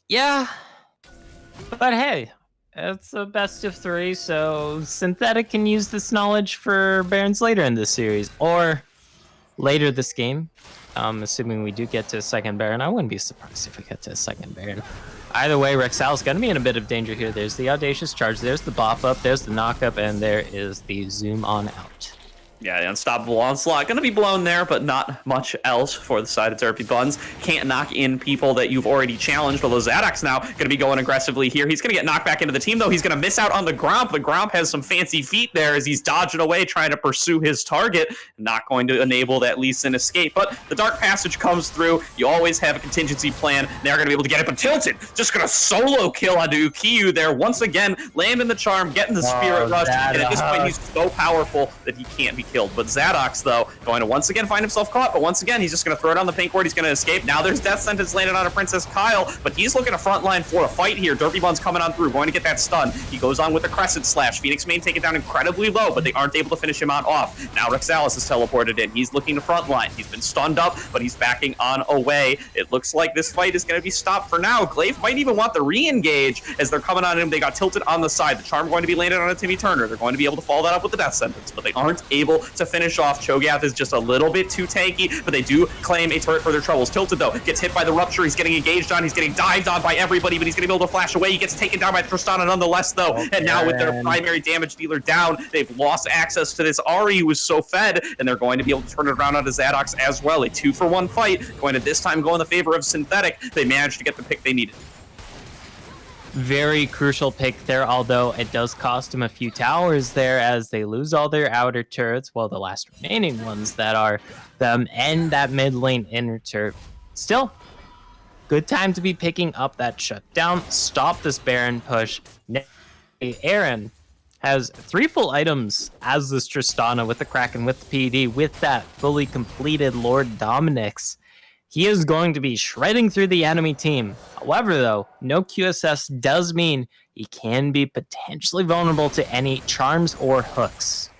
Yeah. But, hey. It's a best of 3, so Synthetic can use this knowledge for Barons later in this series, or later this game. Assuming we do get to a second Baron. I wouldn't be surprised if we get to a second Baron. Either way, Rexal's going to be in a bit of danger here. There's the Audacious Charge, there's the Bop Up, there's the Knock Up, and there is the Zoom On Out. Yeah, the Unstoppable Onslaught going to be blown there, but not much else for the side of Derpy Buns. Can't knock in people that you've already challenged, although Zadox now going to be going aggressively here. He's going to get knocked back into the team, though. He's going to miss out on the Gromp. The Gromp has some fancy feet there as he's dodging away, trying to pursue his target. Not going to enable that Lee Sin escape, but the Dark Passage comes through. You always have a contingency plan. They're going to be able to get it, but Tilted just going to solo kill onto Ukiyu there. Once again, landing the charm, getting the Spirit Rush, and at this point, he's so powerful that he can't be killed. But Zadox, though, going to once again find himself caught, but once again, he's just going to throw it on the pink ward. He's going to escape. Now there's Death Sentence landed on a Princess Kyle, but he's looking to frontline for a fight here. Derpy Bun's coming on through, going to get that stun. He goes on with the Crescent Slash. Phoenix Main take it down incredibly low, but they aren't able to finish him on off. Now Rexalis is teleported in. He's looking to frontline. He's been stunned up, but he's backing on away. It looks like this fight is going to be stopped for now. Glaive might even want the re-engage as they're coming on him. They got tilted on the side. The charm going to be landed on a Timmy Turner. They're going to be able to follow that up with the Death Sentence, but they aren't able to finish off. Cho'Gath is just a little bit too tanky, but they do claim a turret for their troubles. Tilted, though, gets hit by the Rupture. He's getting engaged on. He's getting dived on by everybody, but he's going to be able to flash away. He gets taken down by Tristana nonetheless, though. Okay. And now with their primary damage dealer down, they've lost access to this Ahri, who was so fed, and they're going to be able to turn it around onto Zadox as well. A 2-for-1 fight, going to this time go in the favor of Synthetic. They managed to get the pick they needed. Very crucial pick there, although it does cost them a few towers there as they lose all their outer turrets, well, the last remaining ones that are them, and that mid lane inner turret. Still, good time to be picking up that shutdown. Stop this Baron push. Aaron has 3 full items as this Tristana with the Kraken, with the PD, with that fully completed Lord Dominix. He is going to be shredding through the enemy team. However, though, no QSS does mean he can be potentially vulnerable to any charms or hooks.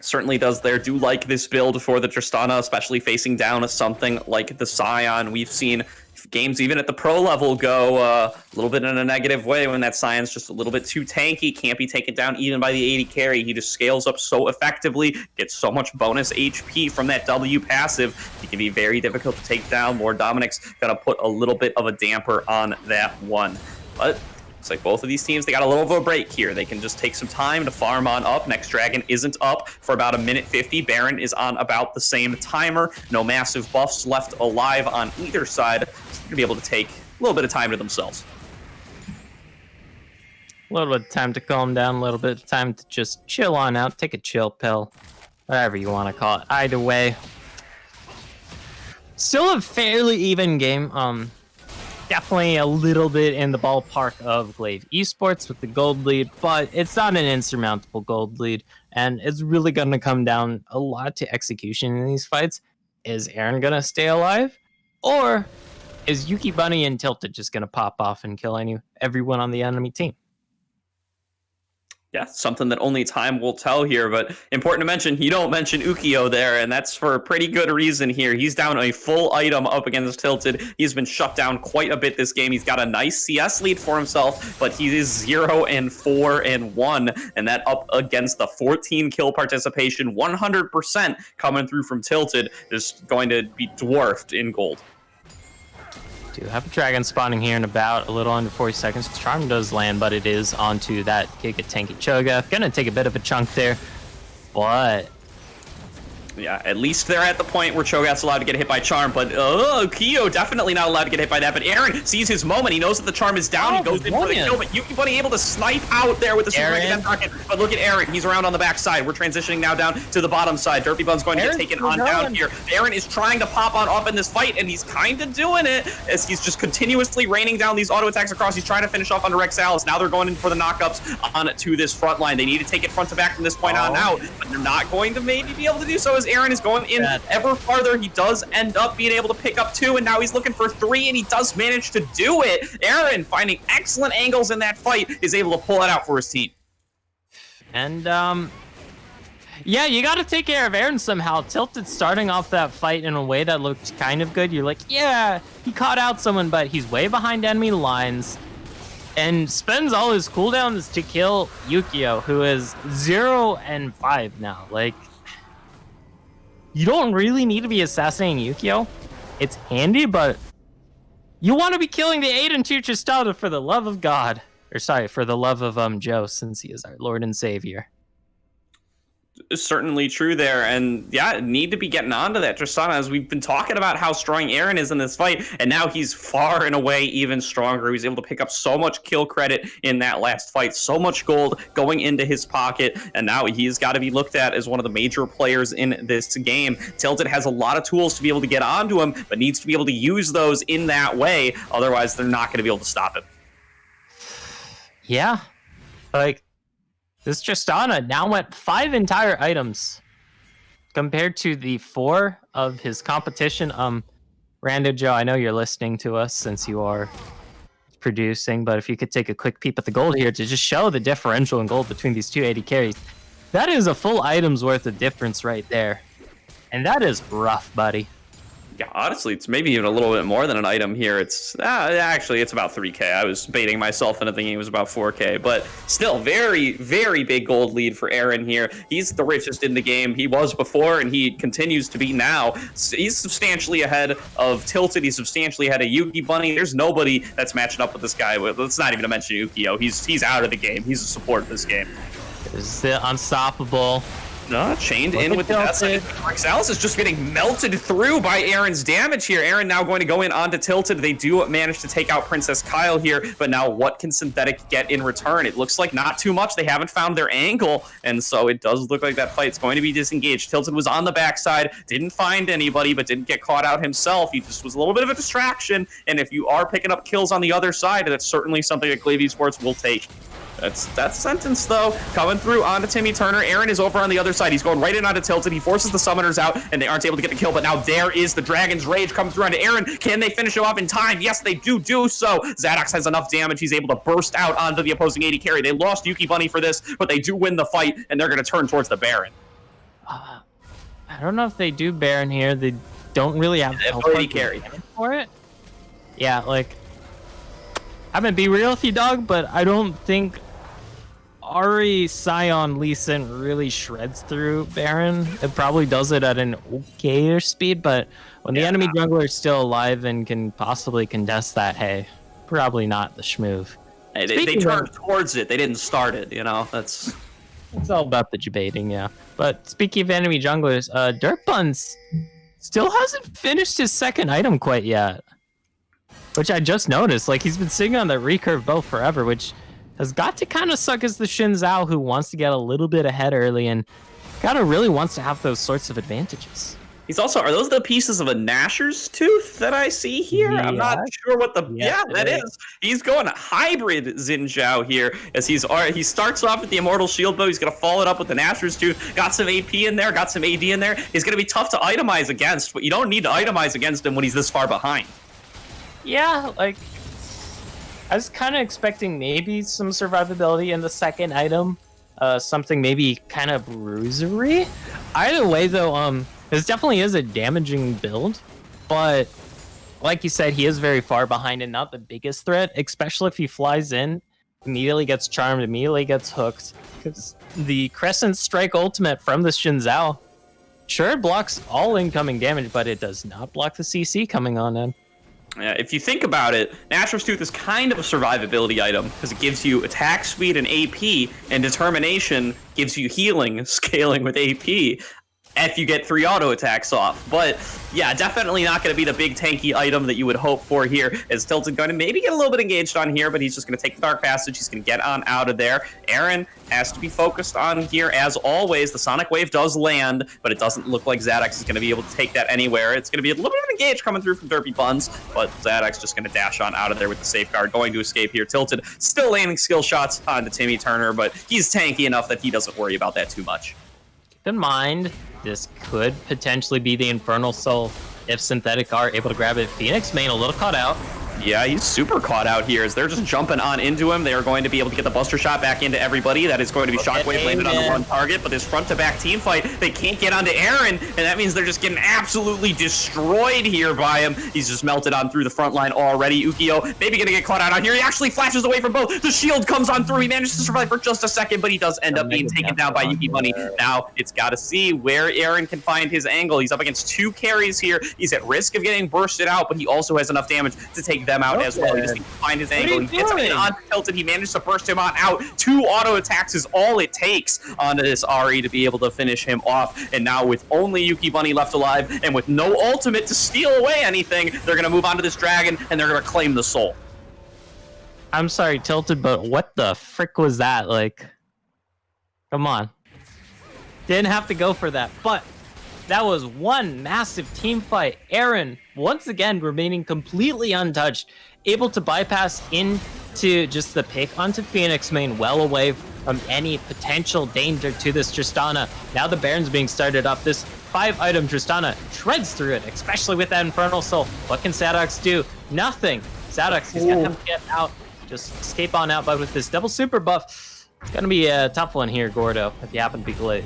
Certainly does there. Do like this build for the Tristana, especially facing down something like the Scion. We've seen games even at the pro level go a little bit in a negative way when that Scion's just a little bit too tanky, can't be taken down even by the 80 carry. He just scales up so effectively, gets so much bonus HP from that W passive. He can be very difficult to take down. Lord Dominic's gonna put a little bit of a damper on that one. But looks like both of these teams, they got a little of a break here. They can just take some time to farm on up. Next Dragon isn't up for about 1:50. Baron is on about the same timer. No massive buffs left alive on either side. So they're going to be able to take a little bit of time to themselves. A little bit of time to calm down, a little bit of time to just chill on out, take a chill pill, whatever you want to call it. Either way, still a fairly even game. Definitely a little bit in the ballpark of Glaive Esports with the gold lead, but it's not an insurmountable gold lead, and it's really going to come down a lot to execution in these fights. Is Aaron going to stay alive, or is Yuki Bunny and Tilted just going to pop off and kill everyone on the enemy team? Yeah, something that only time will tell here, but important to mention, you don't mention Ukio there, and that's for a pretty good reason here. He's down a full item up against Tilted. He's been shut down quite a bit this game. He's got a nice CS lead for himself, but he is 0-4-1, and that up against the 14 kill participation, 100% coming through from Tilted, is going to be dwarfed in gold. Do have a dragon spawning here in about a little under 40 seconds. Charm does land, but it is onto that Giga Tanky Cho'Gath. Gonna take a bit of a chunk there, but Yeah, at least they're at the point where Cho'Gath's allowed to get hit by Charm, but Kyo definitely not allowed to get hit by that. But Aaron sees his moment. He knows that the Charm is down. He goes in for the kill, but Yuki Bunny able to snipe out there with the Super Mega Death Rocket. But look at Aaron. He's around on the back side. We're transitioning now down to the bottom side. Derpy Bun's going to get taken on down here. Aaron is trying to pop on up in this fight, and he's kind of doing it as he's just continuously raining down these auto attacks across. He's trying to finish off under Rexalis. Now they're going in for the knockups on to this front line. They need to take it front to back from this point on out, but they're not going to maybe be able to do so as Aaron is going in ever farther. He does end up being able to pick up 2, and now he's looking for 3, and he does manage to do it. Aaron, finding excellent angles in that fight, is able to pull it out for his team. And yeah, you got to take care of Aaron somehow. Tilted starting off that fight in a way that looked kind of good. You're like, yeah, he caught out someone, but he's way behind enemy lines and spends all his cooldowns to kill Yukio, who is 0-5 now. Like, you don't really need to be assassinating Yukio. It's handy, but you want to be killing the 8-2 Tristana for the love of God. Or sorry, for the love of Joe, since he is our Lord and Savior. Certainly true there, and yeah, need to be getting onto that Tristana, as we've been talking about how strong Aaron is in this fight, and now he's far and away even stronger. He was able to pick up so much kill credit in that last fight, so much gold going into his pocket, and now he's got to be looked at as one of the major players in this game. Tilted has a lot of tools to be able to get onto him, but needs to be able to use those in that way, otherwise they're not going to be able to stop him. Yeah, like, This Tristana now went 5 entire items compared to the 4 of his competition. Rando Joe, I know you're listening to us since you are producing, but if you could take a quick peep at the gold here to just show the differential in gold between these two AD carries, that is a full item's worth of difference right there. And that is rough, buddy. Yeah, honestly, it's maybe even a little bit more than an item here. It's actually, it's about 3K. I was baiting myself into thinking it was about 4K, but still very, very big gold lead for Aaron here. He's the richest in the game. He was before, and he continues to be now. He's substantially ahead of Tilted. He's substantially ahead of Yuki Bunny. There's nobody that's matching up with this guy. Let's not even mention Yukio. He's out of the game. He's a support of this game. Is the unstoppable? No, chained in with the Tilted. Rexalis is just getting melted through by Aaron's damage here. Aaron now going to go in onto Tilted. They do manage to take out Princess Kyle here, but now what can Synthetic get in return? It looks like not too much. They haven't found their angle, and so it does look like that fight's going to be disengaged. Tilted was on the backside, didn't find anybody, but didn't get caught out himself. He just was a little bit of a distraction, and if you are picking up kills on the other side, that's certainly something that Glaive Esports will take. That's sentence, though, coming through onto Timmy Turner. Aaron is over on the other side. He's going right in onto Tilted. He forces the summoners out, and they aren't able to get the kill, but now there is the Dragon's Rage coming through onto Aaron. Can they finish him off in time? Yes, they do so. Zadox has enough damage. He's able to burst out onto the opposing AD carry. They lost Yuki Bunny for this, but they do win the fight, and they're going to turn towards the Baron. I don't know if they do Baron here. They don't really have AD carry for it. Yeah, like, I'm going to be real with you, dog, but I don't think Ari, Scion, Lee Sin really shreds through Baron. It probably does it at an okayish speed, but when the enemy jungler is still alive and can possibly contest that, hey, probably not the schmoove. Hey, they turned towards it. They didn't start it, you know? It's all about the debating, yeah. But speaking of enemy junglers, Dirt Buns still hasn't finished his second item quite yet, which I just noticed. Like, he's been sitting on the recurve bow forever, which has got to kind of suck as the Xin Zhao who wants to get a little bit ahead early and kind of really wants to have those sorts of advantages. He's also, are those the pieces of a Gnasher's tooth that I see here? Yeah. I'm not sure what the, that is. He's going hybrid Xin Zhao here as he starts off with the Immortal Shield bow. He's going to follow it up with the Gnasher's tooth. Got some AP in there, got some AD in there. He's going to be tough to itemize against, but you don't need to itemize against him when he's this far behind. Yeah, like, I was kind of expecting maybe some survivability in the second item, something maybe kind of bruisery. Either way, though, this definitely is a damaging build, but like you said, he is very far behind and not the biggest threat, especially if he flies in, immediately gets charmed, immediately gets hooked, because the Crescent Strike ultimate from the Xin Zhao, sure, it blocks all incoming damage, but it does not block the CC coming on in. Yeah, if you think about it, Gnasher's Tooth is kind of a survivability item because it gives you attack speed and AP, and Determination gives you healing, scaling with AP, if you get 3 auto attacks off. But yeah, definitely not going to be the big tanky item that you would hope for here, as Tilted going to maybe get a little bit engaged on here, but he's just going to take the Dark Passage. He's going to get on out of there. Aaron has to be focused on here as always. The Sonic Wave does land, but it doesn't look like Zadox is going to be able to take that anywhere. It's going to be a little bit of an engage coming through from Derpy Buns, but Zadox just going to dash on out of there with the safeguard, going to escape here. Tilted still landing skill shots onto Timmy Turner, but he's tanky enough that he doesn't worry about that too much. Keep in mind, this could potentially be the Infernal Soul if Synthetic are able to grab it. Phoenix Main a little caught out. Yeah, he's super caught out here as they're just jumping on into him. They are going to be able to get the Buster Shot back into everybody. That is going to be Shockwave landed on the one target, but this front-to-back team fight, they can't get onto Aaron, and that means they're just getting absolutely destroyed here by him. He's just melted on through the front line already. Ukio maybe going to get caught out here. He actually flashes away from both. The shield comes on through. He manages to survive for just a second, but he does end up being taken down by Yuki Bunny. Now, it's got to see where Aaron can find his angle. He's up against 2 carries here. He's at risk of getting bursted out, but he also has enough damage to take them out as well. He just needs to find his angle. He gets him on Tilted. He managed to burst him on out. 2 auto attacks is all it takes onto this Ari to be able to finish him off. And now with only Yuki Bunny left alive and with no ultimate to steal away anything, they're going to move on to this dragon and they're going to claim the soul. I'm sorry, Tilted, but what the frick was that? Like, come on. Didn't have to go for that, but that was one massive team fight. Aaron, once again, remaining completely untouched, able to bypass into just the pick onto Phoenix Main, well away from any potential danger to this Tristana. Now the Baron's being started up. This 5-item Tristana shreds through it, especially with that Infernal Soul. What can Sadox do? Nothing. Sadox, he's gonna have to get out, just escape on out, but with this double super buff, it's gonna be a tough one here, Gordo, if you happen to be Glaive.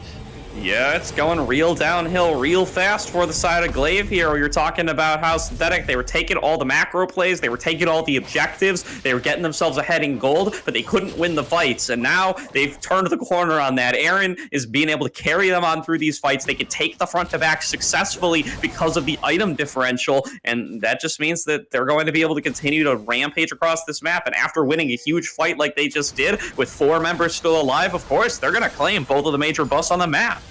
Yeah, it's going real downhill real fast for the side of Glaive here. You're talking about how Synthetic, they were taking all the macro plays, they were taking all the objectives, they were getting themselves ahead in gold, but they couldn't win the fights. And now they've turned the corner on that. Aaron is being able to carry them on through these fights. They can take the front to back successfully because of the item differential. And that just means that they're going to be able to continue to rampage across this map. And after winning a huge fight like they just did, with 4 members still alive, of course, they're going to claim both of the major buffs on the map.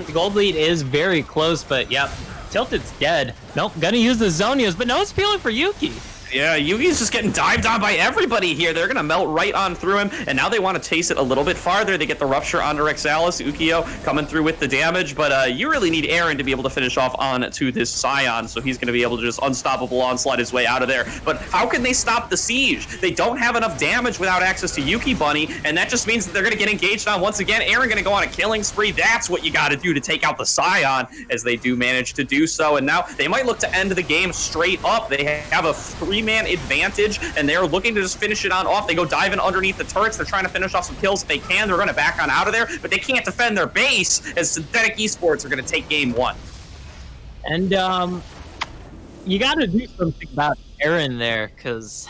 The gold lead is very close, but yep, Tilted's dead. Nope, gonna use the Zonias, but no one's peeling for Yuki. Yeah, Yugi's just getting dived on by everybody here. They're going to melt right on through him, and now they want to chase it a little bit farther. They get the Rupture onto Rexalis. Ukio coming through with the damage, but you really need Aaron to be able to finish off on to this Scion, so he's going to be able to just unstoppable onslaught his way out of there. But how can they stop the siege? They don't have enough damage without access to Yuki Bunny, and that just means that they're going to get engaged on once again. Aaron going to go on a killing spree. That's what you got to do to take out the Scion, as they do manage to do so. And now they might look to end the game straight up. They have a 3-man advantage, and they're looking to just finish it on off. They go diving underneath the turrets. They're trying to finish off some kills if they can. They're going to back on out of there, but they can't defend their base, as Synthetic Esports are going to take game 1. And you got to do something about Aaron there, because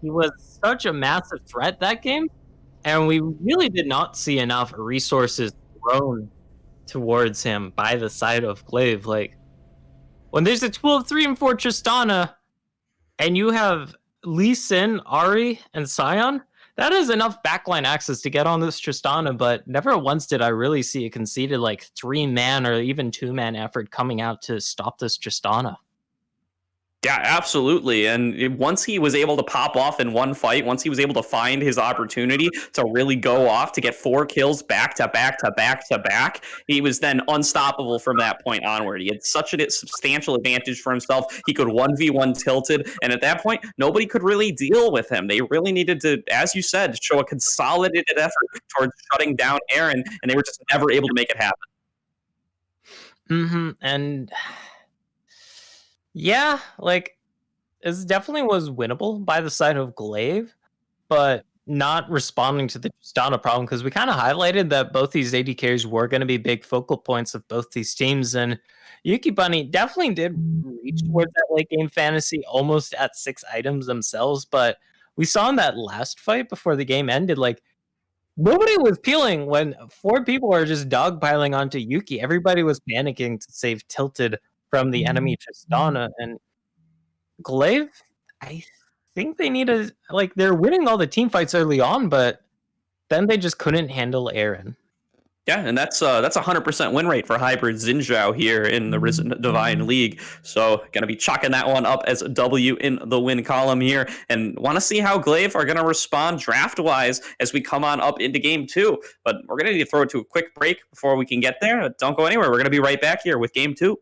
he was such a massive threat that game, and we really did not see enough resources thrown towards him by the side of Glaive. Like, when there's a 2-3 and 4 Tristana, and you have Lee Sin, Ari, and Scion, that is enough backline access to get on this Tristana, but never once did I really see a conceded like 3-man or even 2-man effort coming out to stop this Tristana. Yeah, absolutely. And once he was able to pop off in one fight, once he was able to find his opportunity to really go off to get 4 kills back to back to back to back, he was then unstoppable from that point onward. He had such a substantial advantage for himself. He could 1v1 Tilted, and at that point, nobody could really deal with him. They really needed to, as you said, show a consolidated effort towards shutting down Aaron, and they were just never able to make it happen. And yeah, like, this definitely was winnable by the side of Glaive, but not responding to the Tristana problem, because we kind of highlighted that both these AD carries were going to be big focal points of both these teams, and Yuki Bunny definitely did reach towards that late game fantasy almost at 6 items themselves, but we saw in that last fight before the game ended, like, nobody was peeling when 4 people were just dogpiling onto Yuki. Everybody was panicking to save Tilted from the enemy Tristana, and Glaive, I think they need to, like, they're winning all the team fights early on, but then they just couldn't handle Aaron. Yeah, and that's a 100% win rate for Hybrid Xinjiao here in the Risen Divine League. So gonna be chalking that one up as a W in the win column here, and want to see how Glaive are gonna respond draft-wise as we come on up into game 2. But we're gonna need to throw it to a quick break before we can get there. Don't go anywhere. We're gonna be right back here with game 2.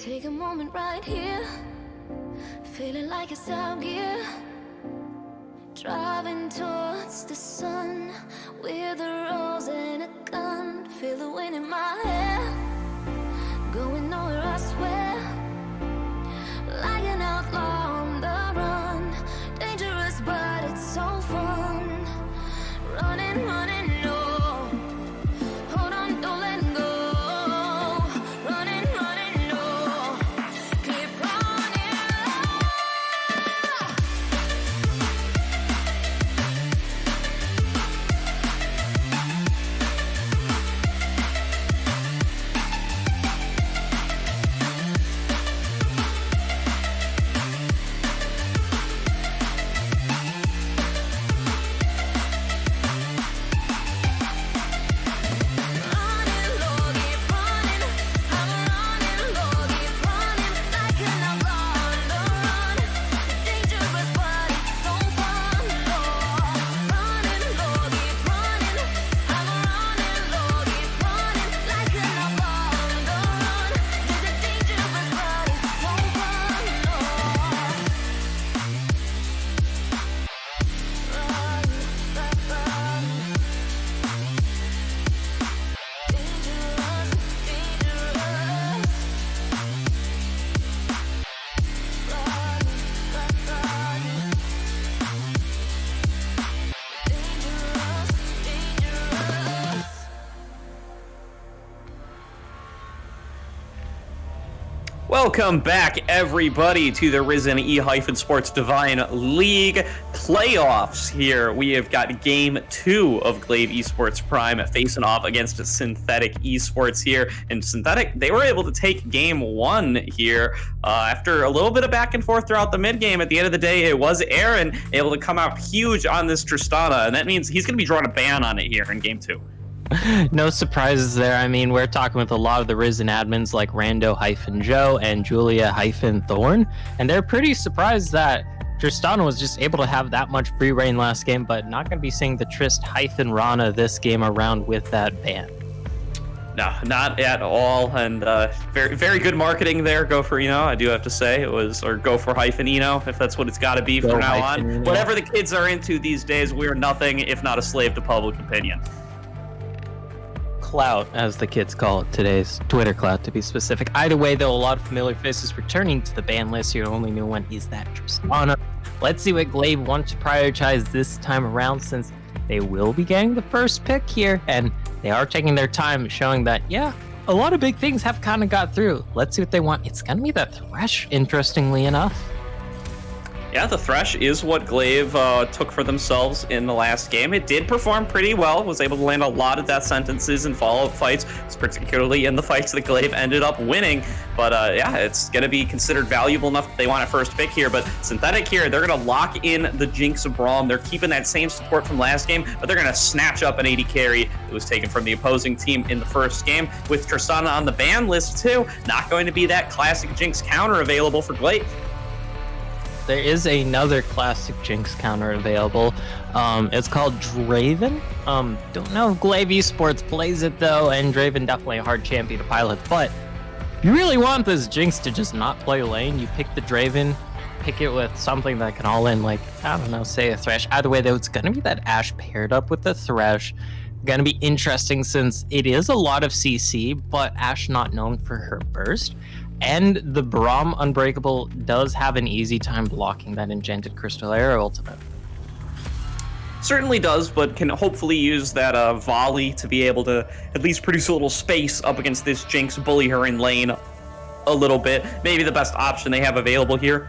Take a moment right here, feeling like it's out gear. Driving towards the sun with a rose and a gun. Feel the wind in my hair, going nowhere I swear. Like an outlaw on the run, dangerous but it's so fun. Running, running, no. Hold on, don't let go. Running, running, no. Keep running. Welcome back, everybody, to the Risen E-Sports Divine League playoffs here. We have got Game 2 of Glaive Esports Prime facing off against Synthetic Esports here. And Synthetic, they were able to take Game 1 here after a little bit of back and forth throughout the mid-game. At the end of the day, it was Aaron able to come out huge on this Tristana, and that means he's going to be drawing a ban on it here in Game 2. No surprises there. I mean, we're talking with a lot of the Risen admins like Rando-Joe and Julia-Thorn, and they're pretty surprised that Tristana was just able to have that much free reign last game, but not going to be seeing the Trist-Rana this game around with that ban. No, not at all, and very, very good marketing there. Go for Eno, I do have to say. It was, or go for -Eno, if that's what it's got to be from now on. Eno. Whatever the kids are into these days, we're nothing if not a slave to public opinion. Clout, as the kids call it, today's Twitter clout to be specific. Either way, though, a lot of familiar faces returning to the ban list. Your only new one is that Tristana. Let's see what Glaive wants to prioritize this time around, since they will be getting the first pick here, and they are taking their time, showing that, yeah, a lot of big things have kind of got through. Let's see what they want. It's going to be that Thresh, interestingly enough. Yeah, the Thresh is what Glaive took for themselves in the last game. It did perform pretty well, was able to land a lot of death sentences in follow-up fights, particularly in the fights that Glaive ended up winning. But yeah, it's going to be considered valuable enough that they want a first pick here. But Synthetic here, they're going to lock in the Jinx of Braum. They're keeping that same support from last game, but they're going to snatch up an AD carry that was taken from the opposing team in the first game. With Tristana on the ban list too, not going to be that classic Jinx counter available for Glaive. There is another classic Jinx counter available. It's called Draven. Don't know if Glaive Esports plays it though, and Draven definitely a hard champion to pilot, but you really want this Jinx to just not play lane. You pick the Draven, pick it with something that can all in, like, I don't know, say a Thresh. Either way though, it's gonna be that Ashe paired up with the Thresh. Gonna be interesting since it is a lot of CC, but Ashe not known for her burst. And the Braum Unbreakable does have an easy time blocking that Enchanted Crystal Arrow ultimate. Certainly does, but can hopefully use that volley to be able to at least produce a little space up against this Jinx, bully her in lane a little bit. Maybe the best option they have available here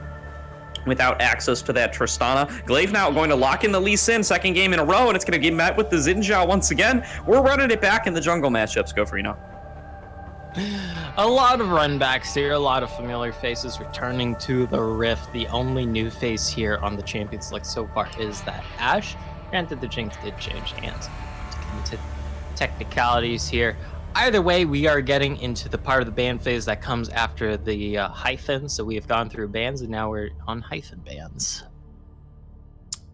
without access to that Tristana. Glaive now going to lock in the Lee Sin, second game in a row, and it's going to get met with the Xin Zhao once again. We're running it back in the jungle matchups. Go for A lot of run backs here, a lot of familiar faces returning to the Rift. The only new face here on the Champions Select so far is that Ashe. Granted, the Jinx did change hands. To get into technicalities here. Either way, we are getting into the part of the ban phase that comes after the hyphen. So we have gone through bans, and now we're on hyphen bans.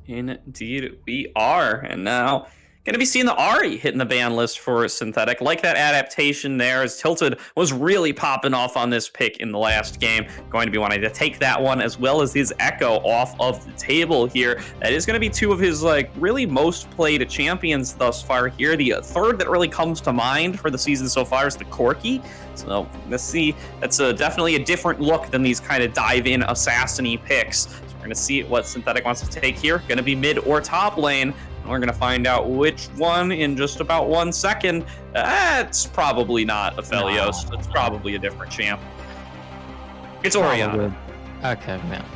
Indeed, we are. And now Going to be seeing the Ari hitting the ban list for Synthetic. Like that adaptation there, as Tilted was really popping off on this pick in the last game. Going to be wanting to take that one, as well as his Echo off of the table here. That is going to be two of his really most played champions thus far here. The third that really comes to mind for the season so far is the Corki. So let's see. That's definitely a different look than these kind of dive-in assassin-y picks. So we're going to see what Synthetic wants to take here. Going to be mid or top lane. We're going to find out which one in just about 1 second. It's probably not Aphelios. It's probably a different champ. It's Orianna. Okay, man.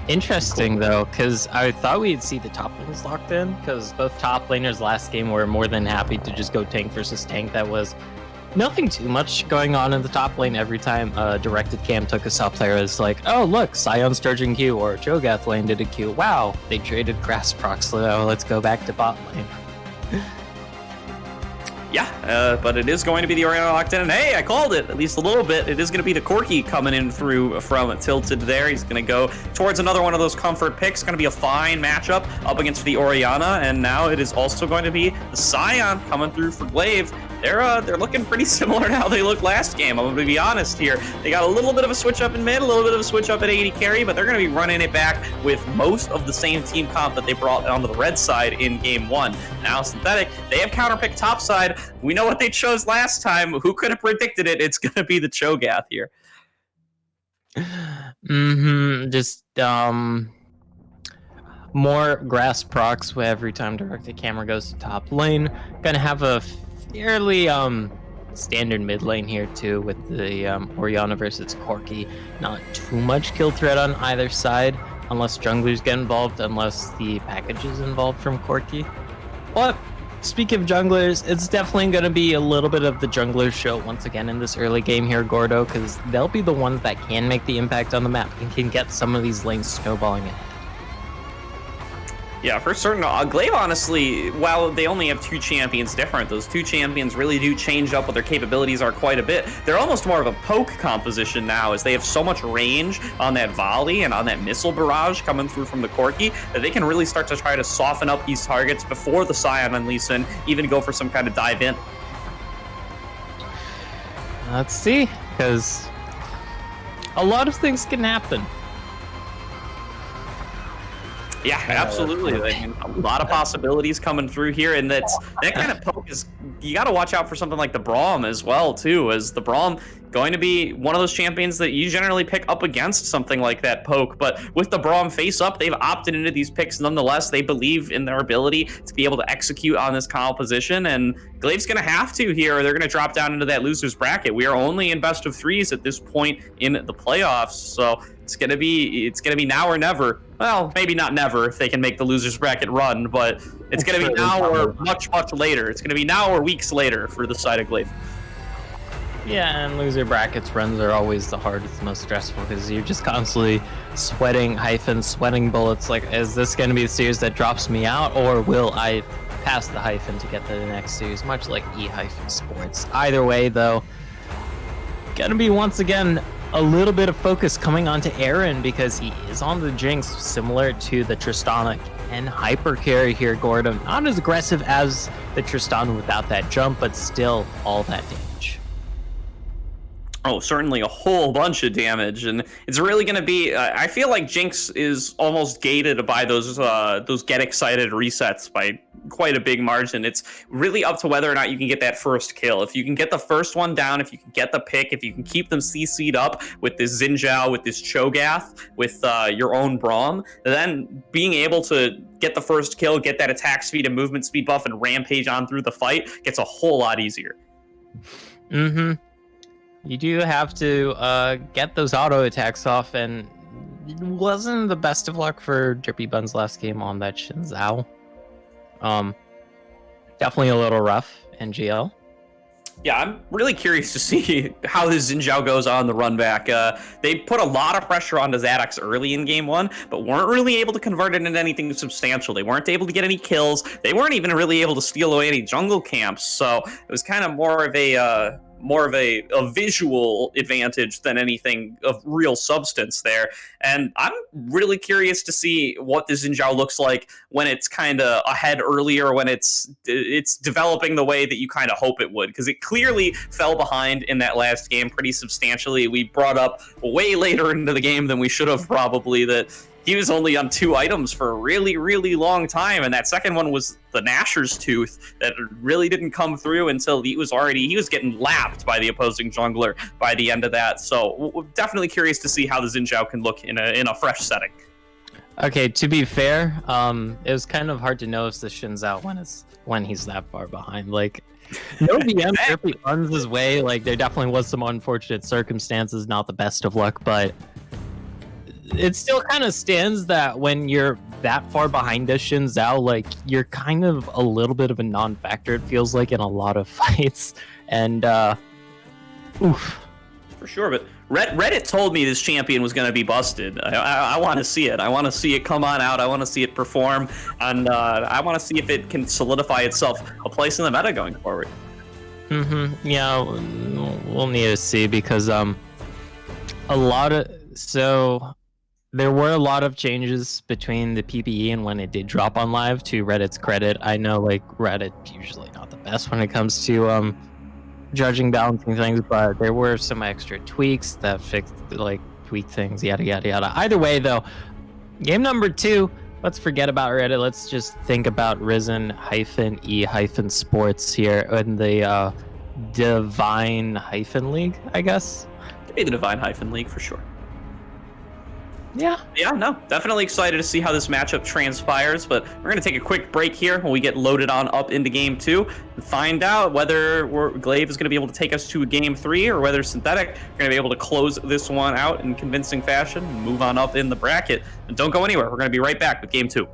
Interesting, though, because I thought we'd see the top lanes locked in, because both top laners last game were more than happy to just go tank versus tank. That was nothing too much going on in the top lane. Every time directed cam took a top player, it's like, oh, look, Sion Sturgeon Q or Cho'Gath lane did a Q. Wow, they traded grass procs, so let's go back to bot lane. Yeah, but it is going to be the Orianna locked in, and hey, I called it, at least a little bit. It is going to be the Corki coming in through from Tilted there. He's going to go towards another one of those comfort picks. Going to be a fine matchup up against the Orianna, and now it is also going to be the Sion coming through for Glaive. They're looking pretty similar to how they looked last game. I'm going to be honest here. They got a little bit of a switch up in mid, a little bit of a switch up at 80 carry, but they're going to be running it back with most of the same team comp that they brought onto the red side in game 1. Now Synthetic, they have counterpicked top side. We know what they chose last time. Who could have predicted it? It's going to be the Cho'Gath here. Just more grass procs every time directed camera goes to top lane. Gonna have a fairly standard mid lane here too, with the Orianna versus Corki. Not too much kill threat on either side, unless junglers get involved, unless the package is involved from Corki. But speaking of junglers, it's definitely going to be a little bit of the jungler show once again in this early game here, Gordo, because they'll be the ones that can make the impact on the map and can get some of these lanes snowballing ahead. Yeah, for certain. Glaive, honestly, while they only have 2 champions different, those 2 champions really do change up what their capabilities are quite a bit. They're almost more of a poke composition now, as they have so much range on that volley and on that missile barrage coming through from the Corki that they can really start to try to soften up these targets before the Sion and Lee Sin even go for some kind of dive in. Let's see, because a lot of things can happen. Yeah, absolutely. I mean, a lot of possibilities coming through here, and that kind of poke is, you got to watch out for something like the Braum as well, too, as the Braum going to be one of those champions that you generally pick up against something like that poke. But with the Braum face up, they've opted into these picks nonetheless. They believe in their ability to be able to execute on this composition, and Glaive's going to have to here, or they're going to drop down into that loser's bracket. We are only in best of 3s at this point in the playoffs, so it's gonna be now or never. Well, maybe not never if they can make the losers bracket run, but it's gonna be now or much later. It's gonna be now or weeks later for the side of Glaive. Yeah, and loser brackets runs are always the hardest, most stressful, because you're just constantly sweating bullets. Like, is this gonna be the series that drops me out, or will I pass the hyphen to get to the next series? Much like E-Sports. Either way, though, gonna be once again a little bit of focus coming onto Aaron, because he is on the Jinx, similar to the Tristana and hyper carry here, Gordon. Not as aggressive as the Tristana without that jump, but still all that damage. Oh, certainly a whole bunch of damage, and it's really going to be. I feel like Jinx is almost gated by those get excited resets by quite a big margin. It's really up to whether or not you can get that first kill. If you can get the first one down, if you can get the pick, if you can keep them CC'd up with this Xin Zhao, with this Cho'Gath, with your own Braum, then being able to get the first kill, get that attack speed and movement speed buff, and rampage on through the fight gets a whole lot easier. You do have to get those auto attacks off, and it wasn't the best of luck for Drippy Buns last game on that Xin Zhao. Definitely a little rough in GL. Yeah, I'm really curious to see how this Xin Zhao goes on the run back. They put a lot of pressure onto Zadok's early in game 1, but weren't really able to convert it into anything substantial. They weren't able to get any kills. They weren't even really able to steal away any jungle camps. So it was kind of more of a more of a visual advantage than anything of real substance there. And I'm really curious to see what the Xin Zhao looks like when it's kind of ahead earlier, when it's developing the way that you kind of hope it would, because it clearly fell behind in that last game pretty substantially. We brought up way later into the game than we should have probably that he was only on 2 items for a really, really long time, and that second one was the Nashor's Tooth that really didn't come through until he was getting lapped by the opposing jungler by the end of that. So we're definitely curious to see how the Xin Zhao can look in a fresh setting. Okay, to be fair, it was kind of hard to know if the Shin's out when he's that far behind. Like, no VM perfectly runs his way. Like, there definitely was some unfortunate circumstances, not the best of luck, but it still kind of stands that when you're that far behind a Xin Zhao, like, you're kind of a little bit of a non-factor, it feels like, in a lot of fights. And, oof. For sure, but Reddit told me this champion was going to be busted. I want to see it. I want to see it come on out. I want to see it perform. And I want to see if it can solidify itself a place in the meta going forward. Yeah, we'll need to see, because there were a lot of changes between the PPE and when it did drop on live, to Reddit's credit. I know, like, Reddit's usually not the best when it comes to judging balancing things, but there were some extra tweaks that fixed, like, tweak things, yada yada yada. Either way, though, game number 2, let's forget about Reddit. Let's just think about Risen-E-Sports here in the Divine-League, I guess. Could be the Divine-League for sure. Yeah, no, definitely excited to see how this matchup transpires, but we're going to take a quick break here when we get loaded on up into game 2 and find out whether Glaive is going to be able to take us to game 3 or whether Synthetic are going to be able to close this one out in convincing fashion and move on up in the bracket. And don't go anywhere. We're going to be right back with game 2.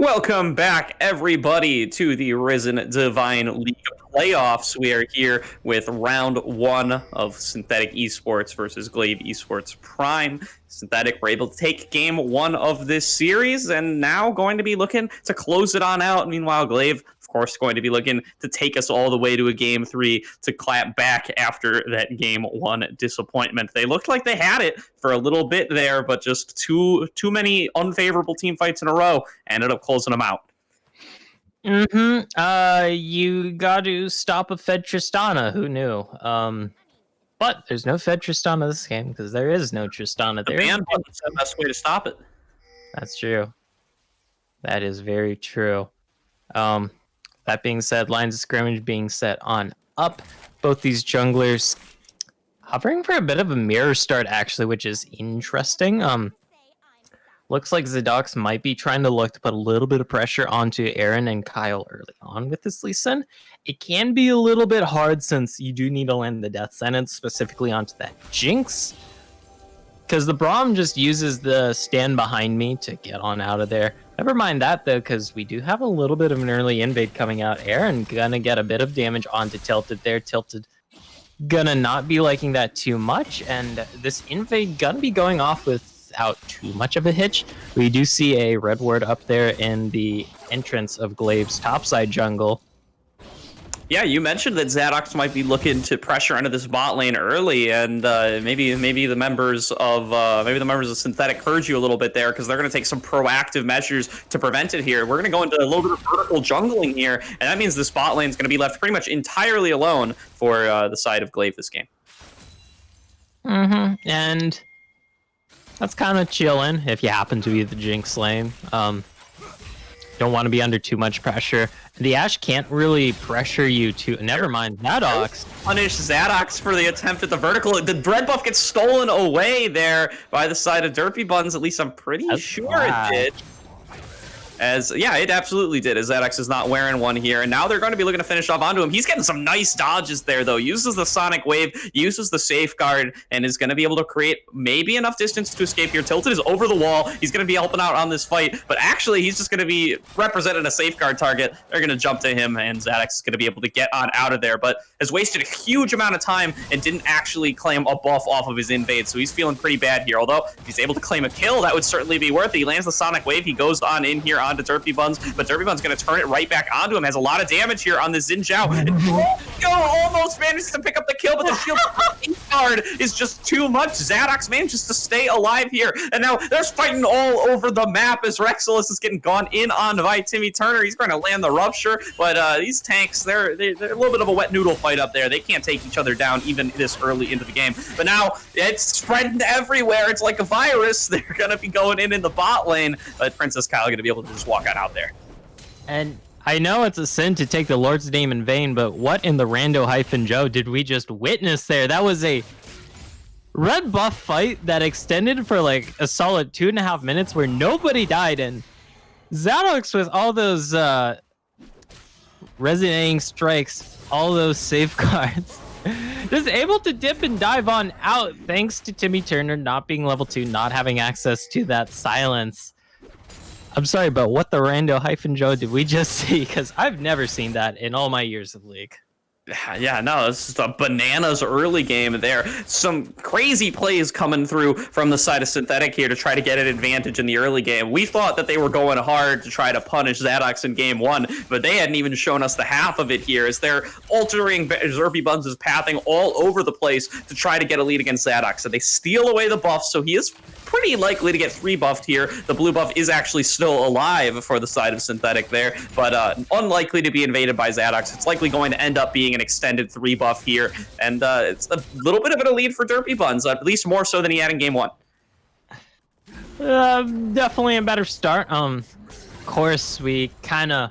Welcome back, everybody, to the Risen Divine League playoffs. We are here with round 1 of Synthetic Esports versus Glaive Esports Prime. Synthetic were able to take game 1 of this series and now going to be looking to close it on out. Meanwhile, Glaive, of course, going to be looking to take us all the way to a game 3 to clap back after that game 1 disappointment. They looked like they had it for a little bit there, but just too many unfavorable team fights in a row ended up closing them out. You got to stop a Fed Tristana. Who knew? But there's no Fed Tristana this game because there is no Tristana The there. ban button's the best way to stop it. That's true. That is very true. That being said, lines of scrimmage being set on up. Both these junglers hovering for a bit of a mirror start, actually, which is interesting. Looks like Zedox might be trying to look to put a little bit of pressure onto Aaron and Kyle early on with this Lee Sin. It can be a little bit hard since you do need to land the death sentence specifically onto that Jinx. Because the Braum just uses the stand behind me to get on out of there. Never mind that, though, because we do have a little bit of an early invade coming out. Aaron gonna get a bit of damage onto Tilted there. Tilted gonna not be liking that too much. And this invade gonna be going off without too much of a hitch. We do see a red ward up there in the entrance of Glaive's topside jungle. Yeah, you mentioned that Zadox might be looking to pressure into this bot lane early, and maybe the members of Synthetic heard you a little bit there because they're going to take some proactive measures to prevent it here. We're going to go into a little bit of vertical jungling here, and that means this bot lane is going to be left pretty much entirely alone for the side of Glaive this game. And that's kind of chilling if you happen to be the Jinx lane. Don't want to be under too much pressure. The Ashe can't really pressure you to. Never mind, Zadox. Punish Zadox for the attempt at the vertical. The red buff gets stolen away there by the side of Derpy Buns. At least I'm pretty sure it did. Yeah, it absolutely did, as Zadox is not wearing one here. And now they're going to be looking to finish off onto him. He's getting some nice dodges there, though. Uses the Sonic Wave, uses the Safeguard, and is going to be able to create maybe enough distance to escape here. Tilted is over the wall. He's going to be helping out on this fight. But actually, he's just going to be representing a Safeguard target. They're going to jump to him, and Zadox is going to be able to get on out of there. But has wasted a huge amount of time and didn't actually claim a buff off of his invade. So he's feeling pretty bad here. Although, if he's able to claim a kill, that would certainly be worth it. He lands the Sonic Wave. He goes on in here onto Derpy Buns. But Derpy Bun's going to turn it right back onto him. Has a lot of damage here on the Xin Zhao. And almost manages to pick up the kill, but the shield card is just too much. Zadox manages to stay alive here. And now there's fighting all over the map as Rexilus is getting gone in on by Timmy Turner. He's going to land the Rupture. But these tanks, they're a little bit of a wet noodle fight up there. They can't take each other down even this early into the game. But now it's spreading everywhere. It's like a virus. They're going to be going in the bot lane. But Princess Kyle going to be able to just walk out there. And I know it's a sin to take the Lord's name in vain, but what in the rando-Joe did we just witness there? That was a red buff fight that extended for like a solid 2.5 minutes where nobody died, and Zadox with all those resonating strikes, all those safeguards, just able to dip and dive on out thanks to Timmy Turner not being level 2, not having access to that silence. I'm sorry, but what the rando-Joe did we just see? Because I've never seen that in all my years of League. Yeah, no, this is a bananas early game there. Some crazy plays coming through from the side of Synthetic here to try to get an advantage in the early game. We thought that they were going hard to try to punish Zadox in game 1, but they hadn't even shown us the half of it here as they're altering Derpy Buns' pathing all over the place to try to get a lead against Zadox. So they steal away the buff, so he is pretty likely to get 3 buffed here. The blue buff is actually still alive for the side of Synthetic there, but unlikely to be invaded by Zadox. It's likely going to end up being an extended 3 buff here, and it's a little bit of a lead for Derpy Buns, at least more so than he had in game 1. Definitely a better start. Of course, we kind of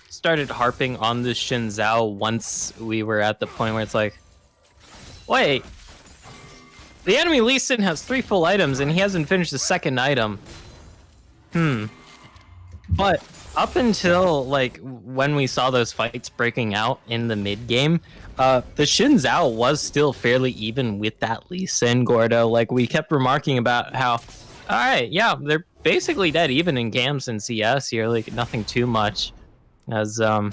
started harping on the Xin Zhao once we were at the point where it's like, wait, the enemy Lee Sin has 3 full items and he hasn't finished the second item. But up until like when we saw those fights breaking out in the mid game, the Xin Zhao was still fairly even with that Lee Sin, Gordo. Like we kept remarking about how, all right, yeah, they're basically dead even in Gams and CS here, like nothing too much. As a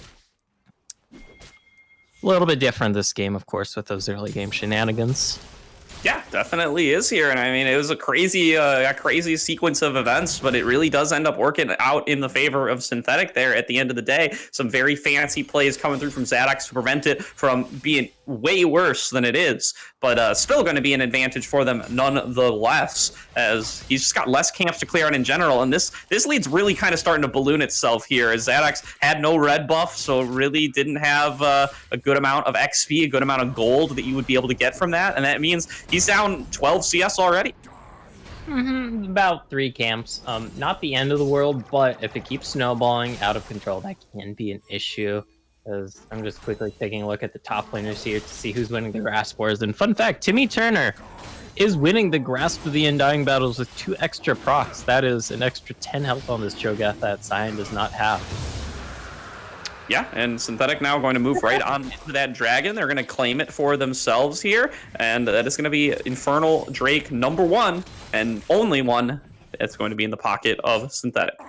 little bit different this game, of course, with those early game shenanigans. Yeah, definitely is here, and I mean it was a crazy sequence of events, but it really does end up working out in the favor of Synthetic there at the end of the day. Some very fancy plays coming through from Zadox to prevent it from being way worse than it is, but still going to be an advantage for them nonetheless, as he's just got less camps to clear out in general, and this lead's really kind of starting to balloon itself here, as Zadox had no red buff, so really didn't have a good amount of XP, a good amount of gold that you would be able to get from that, and that means he's down 12 CS already. About 3 camps. Not the end of the world, but if it keeps snowballing out of control, that can be an issue. As I'm just quickly taking a look at the top laners here to see who's winning the Grasp Wars. And fun fact, Timmy Turner is winning the Grasp of the Undying battles with 2 extra procs. That is an extra 10 health on this Cho'Gath that Cyan does not have. Yeah, and Synthetic now going to move right on into that dragon. They're going to claim it for themselves here, and that is going to be Infernal Drake number 1, and only one that's going to be in the pocket of Synthetic.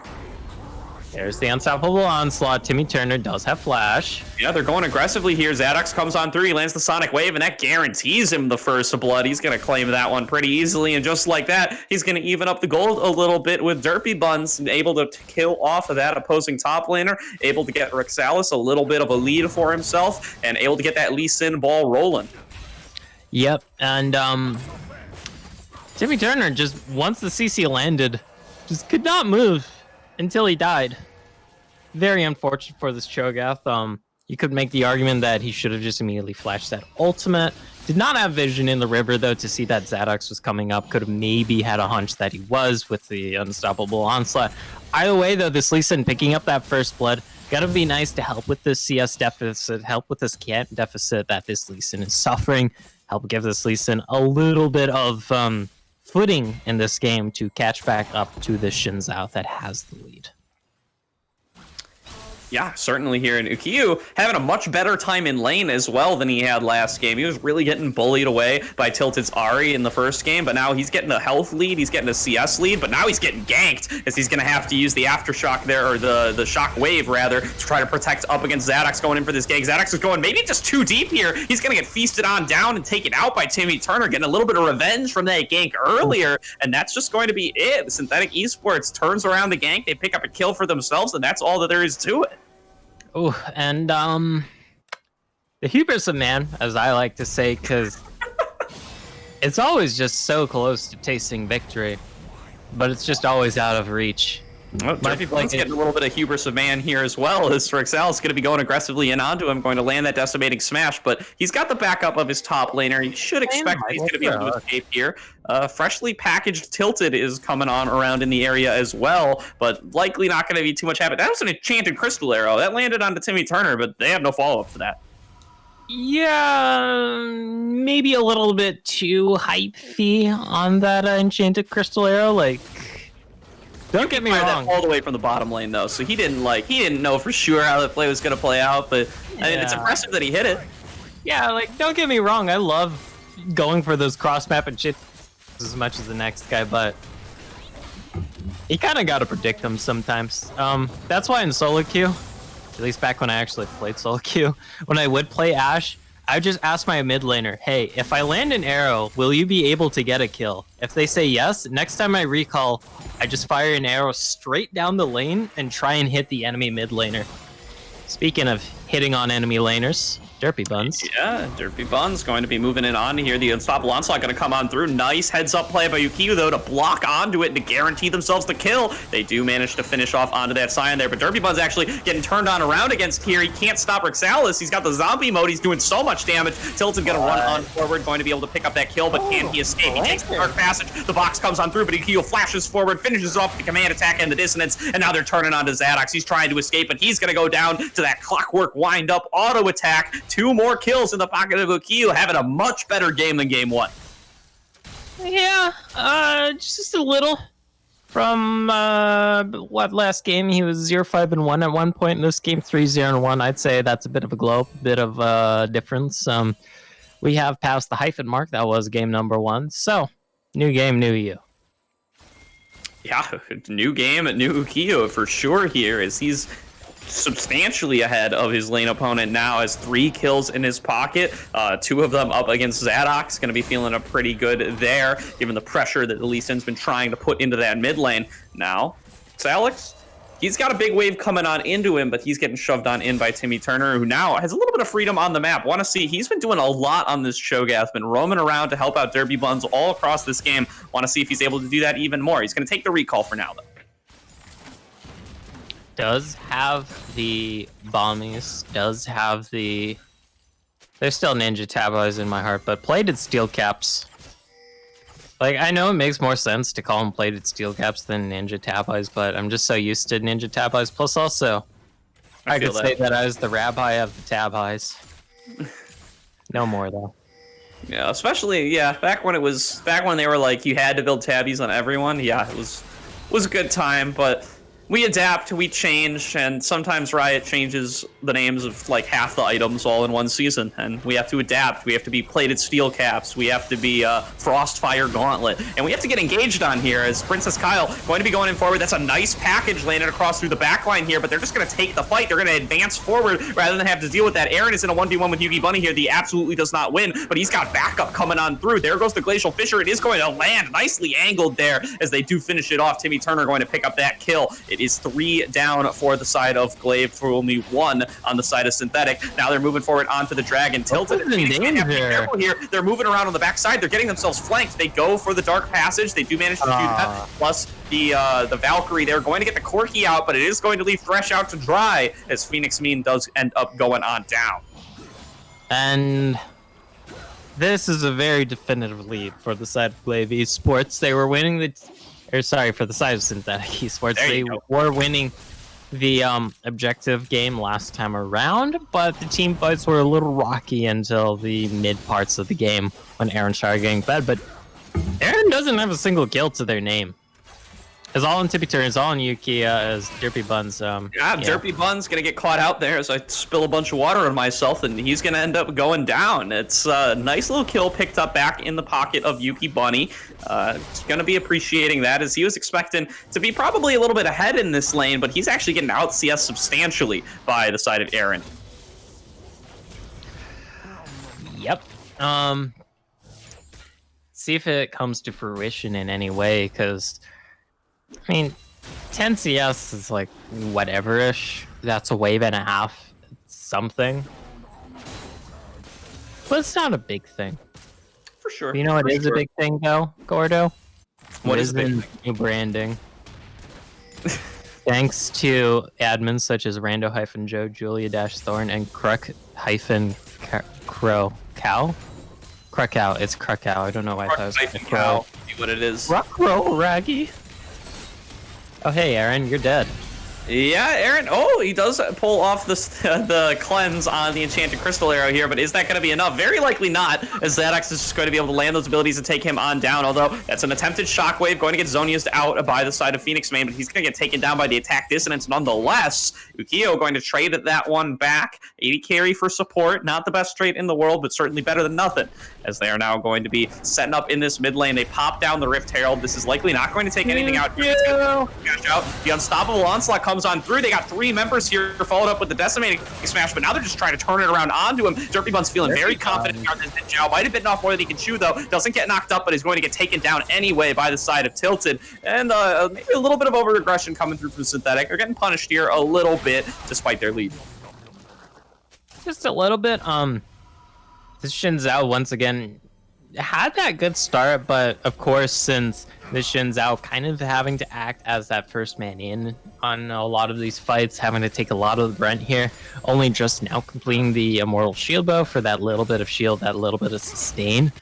There's the Unstoppable Onslaught. Timmy Turner does have Flash. Yeah, they're going aggressively here. Zadox comes on through. He lands the Sonic Wave, and that guarantees him the first blood. He's going to claim that one pretty easily, and just like that, he's going to even up the gold a little bit with Derpy Buns, able to kill off of that opposing top laner, able to get Rexalis a little bit of a lead for himself, and able to get that Lee Sin ball rolling. Yep, and Timmy Turner just, once the CC landed, just could not move until he died. Very unfortunate for this Cho'Gath. You could make the argument that he should have just immediately flashed that ultimate. Did not have vision in the river, though, to see that Zadox was coming up. Could have maybe had a hunch that he was with the Unstoppable Onslaught. Either way, though, this Lee Sin picking up that first blood, gotta be nice to help with this CS deficit, help with this camp deficit that this Lee Sin is suffering, help give this Lee Sin a little bit of footing in this game to catch back up to the Xin Zhao that has the lead. Yeah, certainly here in Ukiyu, having a much better time in lane as well than he had last game. He was really getting bullied away by Tilted's Ahri in the first game, but now he's getting a health lead, he's getting a CS lead, but now he's getting ganked, as he's going to have to use the Aftershock there, or the Shock Wave, rather, to try to protect up against Zadox going in for this gank. Zadox is going maybe just too deep here. He's going to get feasted on down and taken out by Timmy Turner, getting a little bit of revenge from that gank earlier, and that's just going to be it. Synthetic Esports turns around the gank, they pick up a kill for themselves, and that's all that there is to it. Oh, and the hubris of man, as I like to say, because it's always just so close to tasting victory, but it's just always out of reach. Well, Derpy Buns getting a little bit of hubris of man here as well, as Rexalis going to be going aggressively in onto him, going to land that decimating smash, but he's got the backup of his top laner. He should expect he's going to be able to escape here. Freshly packaged Tilted is coming on around in the area as well, but likely not going to be too much happen. That was an enchanted crystal arrow. That landed onto Timmy Turner, but they have no follow-up for that. Yeah, maybe a little bit too hype-y on that enchanted crystal arrow, like... Don't get me wrong. All the way from the bottom lane though, so he didn't know for sure how the play was going to play out. But yeah. I mean, it's impressive that he hit it. Yeah, like don't get me wrong. I love going for those cross map and shit as much as the next guy, but you kind of got to predict them sometimes. That's why in solo queue, at least back when I actually played solo queue, when I would play Ashe, I would just ask my mid laner, hey, if I land an arrow, will you be able to get a kill? If they say yes, next time I recall, I just fire an arrow straight down the lane and try and hit the enemy mid laner. Speaking of hitting on enemy laners, Derpy Buns. Yeah, Derpy Buns going to be moving it on here. The Unstoppable Onslaught going to come on through. Nice heads-up play by Ukiyu, though, to block onto it and to guarantee themselves the kill. They do manage to finish off onto that Cyan there, but Derpy Buns actually getting turned on around against here. He can't stop Rexalis. He's got the zombie mode. He's doing so much damage. Tilted going to run on forward, going to be able to pick up that kill, but can he escape? He takes the Dark Passage. The box comes on through, but Ukiyu flashes forward, finishes off the command attack and the dissonance, and now they're turning on to Zadox. He's trying to escape, but he's going to go down to that clockwork wind-up auto attack. 2 more kills in the pocket of Ukiyu, having a much better game than game 1. Yeah, just a little. From what last game he was 0-5-1 at one point. In this game 3-0-1. I'd say that's a bit of a glow, bit of a difference. We have passed the hyphen mark. That was game number 1. So new game, new you. Yeah, new game, new Ukiyo for sure here, as he's substantially ahead of his lane opponent now, has 3 kills in his pocket, 2 of them up against Zadok's. Going to be feeling a pretty good there, given the pressure that the Lee Sin's been trying to put into that mid lane. Now, it's Alex. He's got a big wave coming on into him, but he's getting shoved on in by Timmy Turner, who now has a little bit of freedom on the map. Want to see, he's been doing a lot on this Cho'Gath, been roaming around to help out Derby Buns all across this game. Want to see if he's able to do that even more. He's going to take the recall for now, though. Does have the bombies, does have the... There's still Ninja Tabas in my heart, but plated steel caps. Like, I know it makes more sense to call them plated steel caps than Ninja Tabas, but I'm just so used to Ninja Tabas. Plus, also, I could say that I was the rabbi of the Tabas. No more, though. Yeah, especially, yeah, back when they were like, you had to build tabbies on everyone. Yeah, it was a good time, but we adapt, we change, and sometimes Riot changes the names of like half the items all in one season, and we have to adapt. We have to be plated steel caps, we have to be Frostfire Gauntlet, and we have to get engaged on here as Princess Kyle going to be going in forward. That's a nice package landed across through the back line here, but they're just going to take the fight. They're going to advance forward rather than have to deal with that. Aaron is in a 1v1 with Yugi Bunny here. He absolutely does not win, but he's got backup coming on through. There goes the Glacial Fissure. It is going to land nicely angled there as they do finish it off. Timmy Turner going to pick up that kill. It is 3 down for the side of Glaive, for only 1 on the side of Synthetic. Now they're moving forward onto the Dragon. Tilted. Phoenix have to be careful here. They're moving around on the backside. They're getting themselves flanked. They go for the Dark Passage. They do manage to do that. Plus the Valkyrie. They're going to get the Corki out, but it is going to leave Thresh out to dry as Phoenix Mean does end up going on down. And this is a very definitive lead for the side of Glaive Esports. They were winning for the side of Synthetic Esports. They were winning the objective game last time around, but the team fights were a little rocky until the mid parts of the game when Aaron started getting fed. But Aaron doesn't have a single kill to their name. It's all in Tippy Turn, it's all in Yuki as Derpy Buns. Derpy Buns gonna get caught out there as I spill a bunch of water on myself, and he's gonna end up going down. It's a nice little kill picked up back in the pocket of Yuki Bunny. He's gonna be appreciating that, as he was expecting to be probably a little bit ahead in this lane, but he's actually getting out CS substantially by the side of Aaron. Yep. See if it comes to fruition in any way, because I mean, 10 CS is like whatever-ish. That's a wave and a half. It's something. But it's not a big thing. For sure. You know what is a big thing, though, Gordo? What is the new branding? Thanks to admins such as Rando-Joe, Julia-Thorn, and Crow Cow? Krakow. It's Krakow. I don't know why I thought it was Crow. See what it is. Crow Raggy. Oh, hey, Aaron, you're dead. Yeah, Aaron. Oh, he does pull off the cleanse on the Enchanted Crystal Arrow here, but is that going to be enough? Very likely not, as Zadox is just going to be able to land those abilities and take him on down, although that's an attempted Shockwave going to get Zonia's out by the side of Phoenix Main, but he's going to get taken down by the Attack Dissonance nonetheless. Ukiyo going to trade that one back. 80 carry for support. Not the best trade in the world, but certainly better than nothing, as they are now going to be setting up in this mid lane. They pop down the Rift Herald. This is likely not going to take anything out. The Unstoppable Onslaught comes on through. They got 3 members here, followed up with the Decimating Smash, but now they're just trying to turn it around onto him. Derpy Bun's feeling very confident on this Ninja. Might have bitten off more than he can chew, though. Doesn't get knocked up, but is going to get taken down anyway by the side of Tilted. And maybe a little bit of over-aggression coming through from Synthetic. They're getting punished here a little bit, despite their lead. Just a little bit. This Xin Zhao, once again, had that good start, but of course, since this Xin Zhao kind of having to act as that first man in on a lot of these fights, having to take a lot of the brunt here, only just now completing the Immortal Shield Bow for that little bit of shield, that little bit of sustain,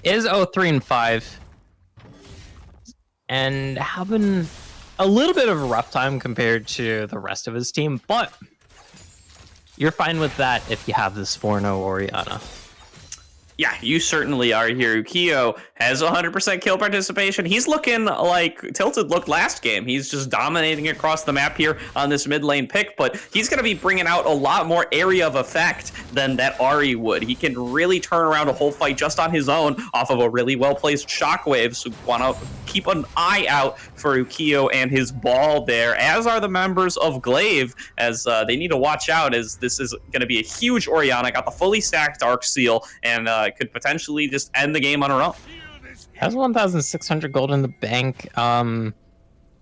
is 0-3-5, and having a little bit of a rough time compared to the rest of his team, but you're fine with that if you have this 4-0 Orianna. Yeah, you certainly are here. Ukiyo has 100% kill participation. He's looking like Tilted looked last game. He's just dominating across the map here on this mid lane pick, but he's going to be bringing out a lot more area of effect than that Ahri would. He can really turn around a whole fight just on his own off of a really well-placed Shockwave, so want to keep an eye out for Ukiyo and his ball there, as are the members of Glaive, as they need to watch out, as this is going to be a huge Orianna. Got the fully stacked Dark Seal, and could potentially just end the game on her own. Has 1,600 gold in the bank.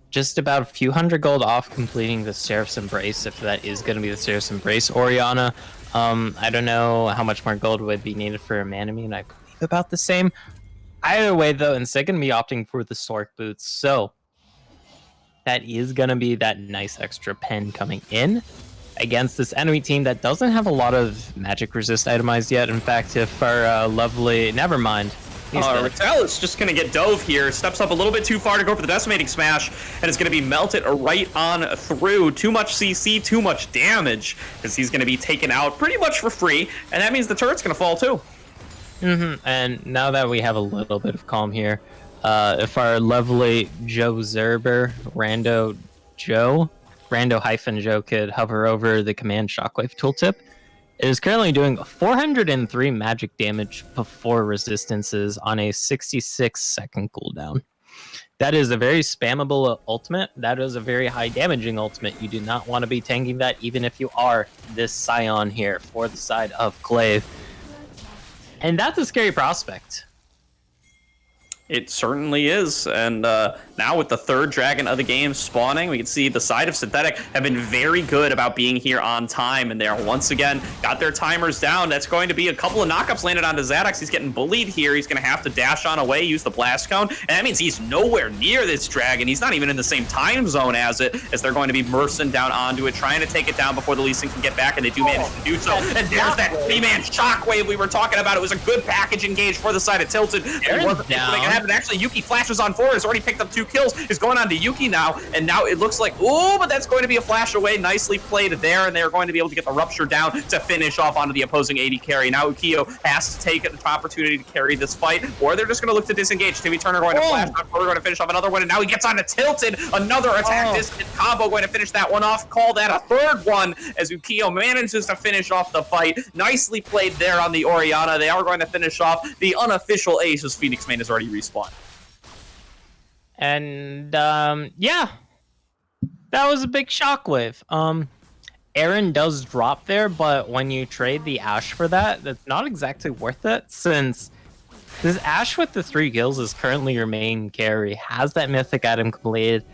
Just about a few hundred gold off completing the Seraph's Embrace, if that is going to be the Seraph's Embrace Orianna. I don't know how much more gold would be needed for a Manamune. I believe about the same. Either way, though, instead going to be opting for the Sork Boots. So that is going to be that nice extra pen coming in against this enemy team that doesn't have a lot of magic resist itemized yet. In fact, if our lovely... Never mind. Rattel is just going to get dove here. Steps up a little bit too far to go for the decimating smash, and it's going to be melted right on through. Too much CC, too much damage, because he's going to be taken out pretty much for free, and that means the turret's going to fall too. And now that we have a little bit of calm here, if our lovely Joe Zerber, Rando Joe could hover over the command shockwave tooltip, it is currently doing 403 magic damage before resistances on a 66-second cooldown. That is a very spammable ultimate. That is a very high damaging ultimate. You do not want to be tanking that, even if you are this Scion here for the side of Glaive. And that's a scary prospect. It certainly is, and now with the third dragon of the game spawning, we can see the side of Synthetic have been very good about being here on time, and they're once again got their timers down. That's going to be a couple of knockups landed onto Zadox. He's getting bullied here. He's going to have to dash on away, use the blast cone, and that means he's nowhere near this dragon. He's not even in the same time zone as it, as they're going to be bursting down onto it, trying to take it down before the Lee Sin can get back, and they do manage to do so. And there's that 3-man shockwave we were talking about. It was a good package engage for the side of Tilted. And actually, Yuki flashes on forward. Has already picked up 2 kills. Is going on to Yuki now, and now it looks like, oh, but that's going to be a flash away. Nicely played there, and they're going to be able to get the rupture down to finish off onto the opposing AD carry. Now Ukiyo has to take an opportunity to carry this fight, or they're just going to look to disengage. Timmy Turner going to flash on forward, going to finish off another one, and now he gets on to Tilted. Another attack distant combo going to finish that one off. Call that a third one, as Ukiyo manages to finish off the fight. Nicely played there on the Orianna. They are going to finish off the unofficial ace, as Phoenix Main has already respawned. And yeah, that was a big shockwave. Aaron does drop there, but when you trade the Ashe for that, that's not exactly worth it, since this Ashe with the 3 kills is currently your main carry, has that mythic item completed,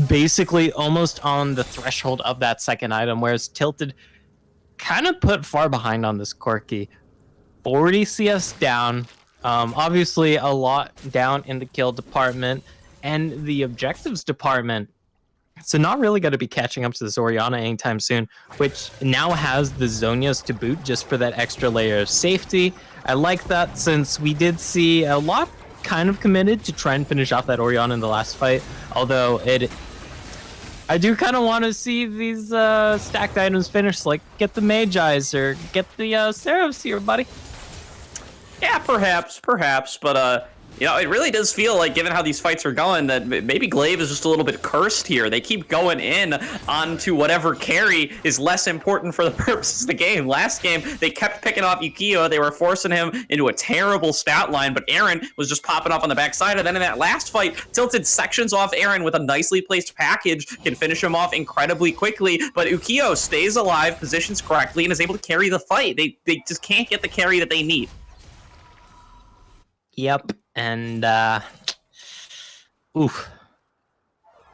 basically almost on the threshold of that second item, whereas Tilted kind of put far behind on this Corki. 40 CS down, obviously a lot down in the kill department, and the objectives department. So not really going to be catching up to this Orianna anytime soon, which now has the Zonias to boot just for that extra layer of safety. I like that, since we did see a lot kind of committed to try and finish off that Orianna in the last fight, although I do kind of want to see these stacked items finished, like get the Magi's or get the Seraphs here, buddy. Yeah, perhaps, but you know, it really does feel like, given how these fights are going, that maybe Glaive is just a little bit cursed here. They keep going in onto whatever carry is less important for the purposes of the game. Last game, they kept picking off Ukiyo. They were forcing him into a terrible stat line, but Aaron was just popping up on the backside. And then in that last fight, Tilted sections off Aaron with a nicely placed package, can finish him off incredibly quickly, but Ukiyo stays alive, positions correctly, and is able to carry the fight. They just can't get the carry that they need. Yep, and oof.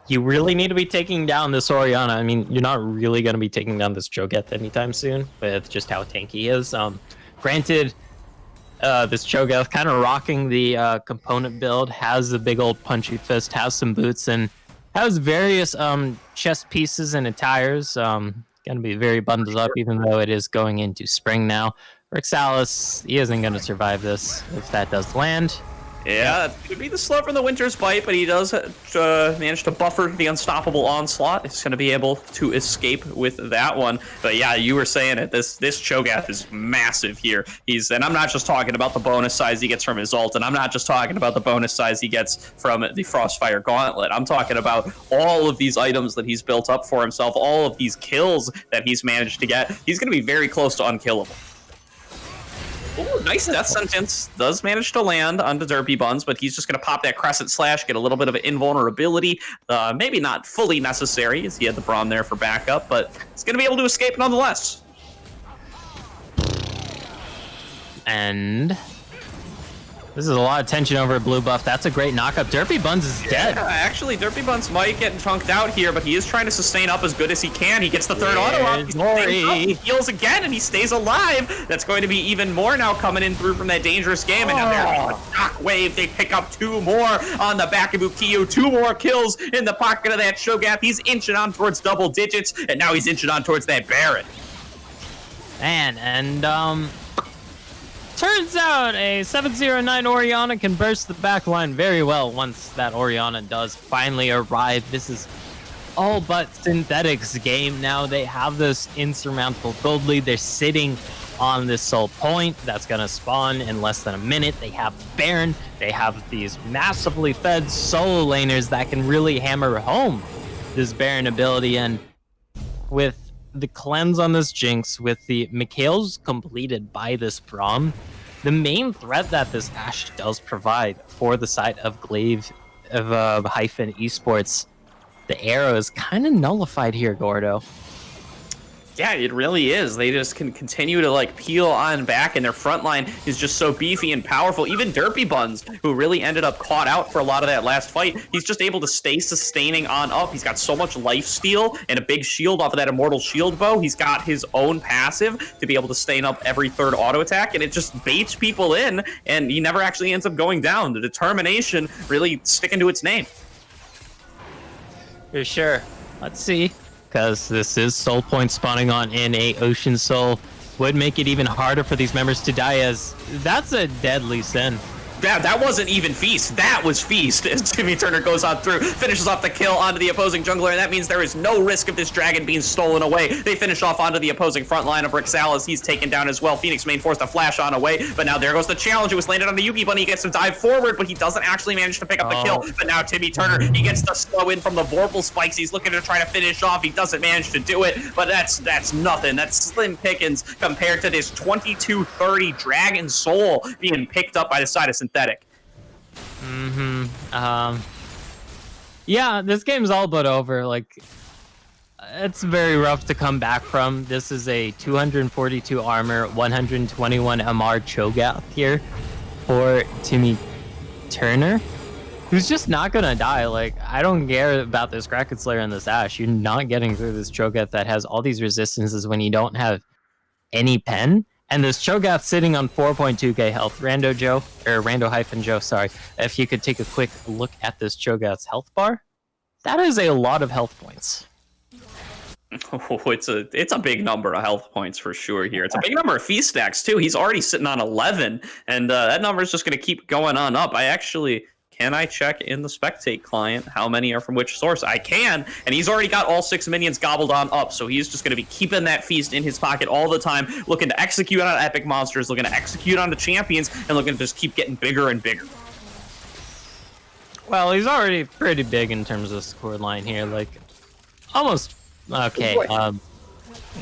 You really need to be taking down this Orianna. I mean, you're not really going to be taking down this Cho'Gath anytime soon, with just how tanky he is. Granted, this Cho'Gath kind of rocking the component build, has a big old punchy fist, has some boots, and has various chest pieces and attires. Going to be very bundled up, even though it is going into spring now. Rixalis, he isn't going to survive this if that does land. Yeah, it could be the slow from the Winter's Bite, but he does manage to buffer the unstoppable onslaught. He's going to be able to escape with that one. But yeah, you were saying it. This Cho'Gath is massive here. And I'm not just talking about the bonus size he gets from his ult, and I'm not just talking about the bonus size he gets from the Frostfire Gauntlet. I'm talking about all of these items that he's built up for himself, all of these kills that he's managed to get. He's going to be very close to unkillable. Ooh, Nice death sentence. Does manage to land onto Derpy Buns, but he's just going to pop that Crescent Slash, get a little bit of an invulnerability. Maybe not fully necessary, as he had the Braum there for backup, but he's going to be able to escape nonetheless. And this is a lot of tension over blue buff. That's a great knockup. Derpy Buns is dead. Yeah, actually, Derpy Buns might get chunked out here, but he is trying to sustain up as good as he can. He gets the third auto up. He heals again, and he stays alive. That's going to be even more now coming in through from that dangerous game. And now there's a Shockwave. They pick up 2 more on the back of Ukiyo. 2 more kills in the pocket of that Shogath. He's inching on towards double digits, and now he's inching on towards that Baron. Man, and turns out a 709 Orianna can burst the backline very well once that Orianna does finally arrive. This is all but Synthetic's game now. They have this insurmountable gold lead. They're sitting on this soul point that's going to spawn in less than a minute. They have Baron. They have these massively fed solo laners that can really hammer home this Baron ability. And with the cleanse on this Jinx, with the Mikhail's completed by this Braum, the main threat that this Ashe does provide for the side of Glaive of hyphen Esports, the arrow is kind of nullified here, Gordo. Yeah, it really is. They just can continue to like peel on back, and their front line is just so beefy and powerful. Even Derpy Buns, who really ended up caught out for a lot of that last fight, he's just able to stay sustaining on up. He's got so much life steal and a big shield off of that Immortal Shield bow. He's got his own passive to be able to sustain up every third auto attack, and it just baits people in, and he never actually ends up going down. The determination really sticking to its name. For sure. Let's see. Because this is soul point spawning on in a Ocean Soul would make it even harder for these members to die, as that's a deadly sin. That wasn't even Feast. That was Feast as Timmy Turner goes on through, finishes off the kill onto the opposing jungler, and that means there is no risk of this dragon being stolen away. They finish off onto the opposing front line of Rixal as he's taken down as well. Phoenix main forced a flash on away, but now there goes the challenge. It was landed on the Yugi Bunny. He gets to dive forward, but he doesn't actually manage to pick up the kill. But now Timmy Turner, he gets the slow in from the Vorpal spikes. He's looking to try to finish off. He doesn't manage to do it, but that's nothing. That's slim pickings compared to this 2230 Dragon Soul being picked up by the side of Synthetic. Yeah, this game's all but over. Like, it's very rough to come back from. This is a 242 armor, 121 MR Cho'Gath here for Timmy Turner, who's just not gonna die. Like, I don't care about this Kraken Slayer and this Ashe. You're not getting through this Cho'Gath that has all these resistances when you don't have any pen. And this Cho'Gath sitting on 4.2k health. Rando-Joe, sorry. If you could take a quick look at this Cho'Gath's health bar, that is a lot of health points. Oh, it's a big number of health points for sure here. It's a big number of feast stacks too. He's already sitting on 11, and that number is just going to keep going on up. Can I check in the Spectate client how many are from which source? I can, and he's already got all 6 minions gobbled on up, so he's just going to be keeping that feast in his pocket all the time, looking to execute on epic monsters, looking to execute on the champions, and looking to just keep getting bigger and bigger. Well, he's already pretty big in terms of score line here, like almost okay.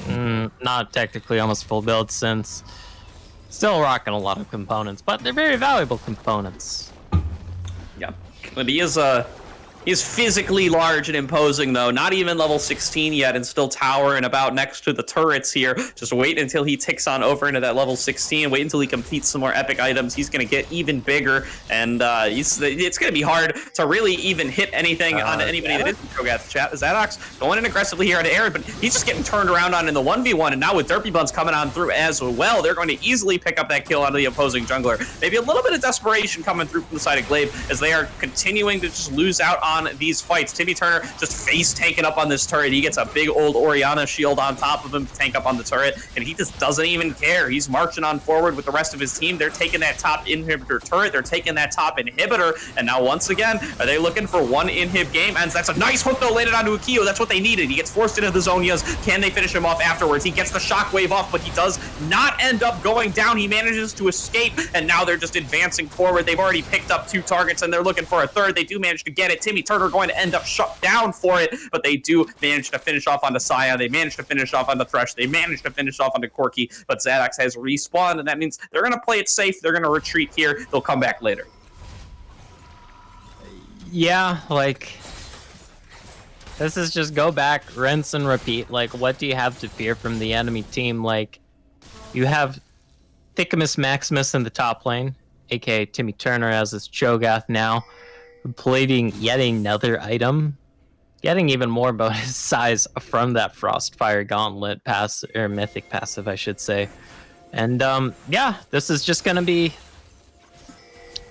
Not technically almost full build, since still rocking a lot of components, but they're very valuable components. Yeah, but he is physically large and imposing, though. Not even level 16 yet, and still towering about next to the turrets here. Just wait until he ticks on over into that level 16. Wait until he completes some more epic items. He's going to get even bigger, and it's going to be hard to really even hit anything on anybody that isn't Cho'Gath. Chat. Zadox going in aggressively here on Aaron, but he's just getting turned around on in the 1v1, and now with Derpy Buns coming on through as well, they're going to easily pick up that kill onto the opposing jungler. Maybe a little bit of desperation coming through from the side of Glaive as they are continuing to just lose out on these fights. Timmy Turner just face tanking up on this turret. He gets a big old Orianna shield on top of him to tank up on the turret, and he just doesn't even care. He's marching on forward with the rest of his team. They're taking that top inhibitor turret. They're taking that top inhibitor, and now once again, are they looking for one inhib game? And that's a nice hook though, landed onto Ukiyo. That's what they needed. He gets forced into the Zonias. Can they finish him off afterwards? He gets the shockwave off, but he does not end up going down. He manages to escape, and now they're just advancing forward. They've already picked up 2 targets, and they're looking for a third. They do manage to get it. Timmy Timmy Turner going to end up shut down for it, but they do manage to finish off onto Scion. They manage to finish off onto Thresh. They manage to finish off onto Corki, but Zadox has respawned, and that means they're going to play it safe. They're going to retreat here. They'll come back later. Yeah, like, this is just go back, rinse and repeat. Like, what do you have to fear from the enemy team? Like, you have Thickamus Maximus in the top lane, aka Timmy Turner as his Cho'Gath now, completing yet another item, getting even more bonus size from that Frostfire Gauntlet pass, or Mythic passive, I should say. And yeah, this is just gonna be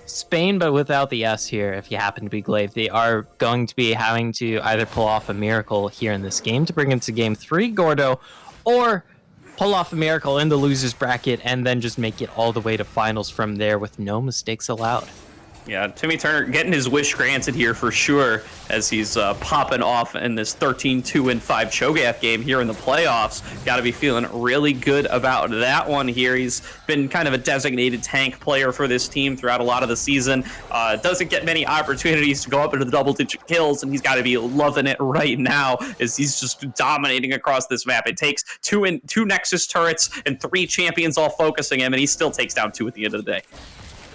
Spain, but without the S here. If you happen to be Glaive, they are going to be having to either pull off a miracle here in this game to bring into game 3 Gordo, or pull off a miracle in the losers bracket and then just make it all the way to finals from there with no mistakes allowed. Yeah, Timmy Turner getting his wish granted here for sure, as he's popping off in this 13-2-5 Cho'Gath game here in the playoffs. Got to be feeling really good about that one here. He's been kind of a designated tank player for this team throughout a lot of the season. Doesn't get many opportunities to go up into the double-digit kills, and he's got to be loving it right now as he's just dominating across this map. It takes two Nexus turrets and 3 champions all focusing him, and he still takes down 2 at the end of the day.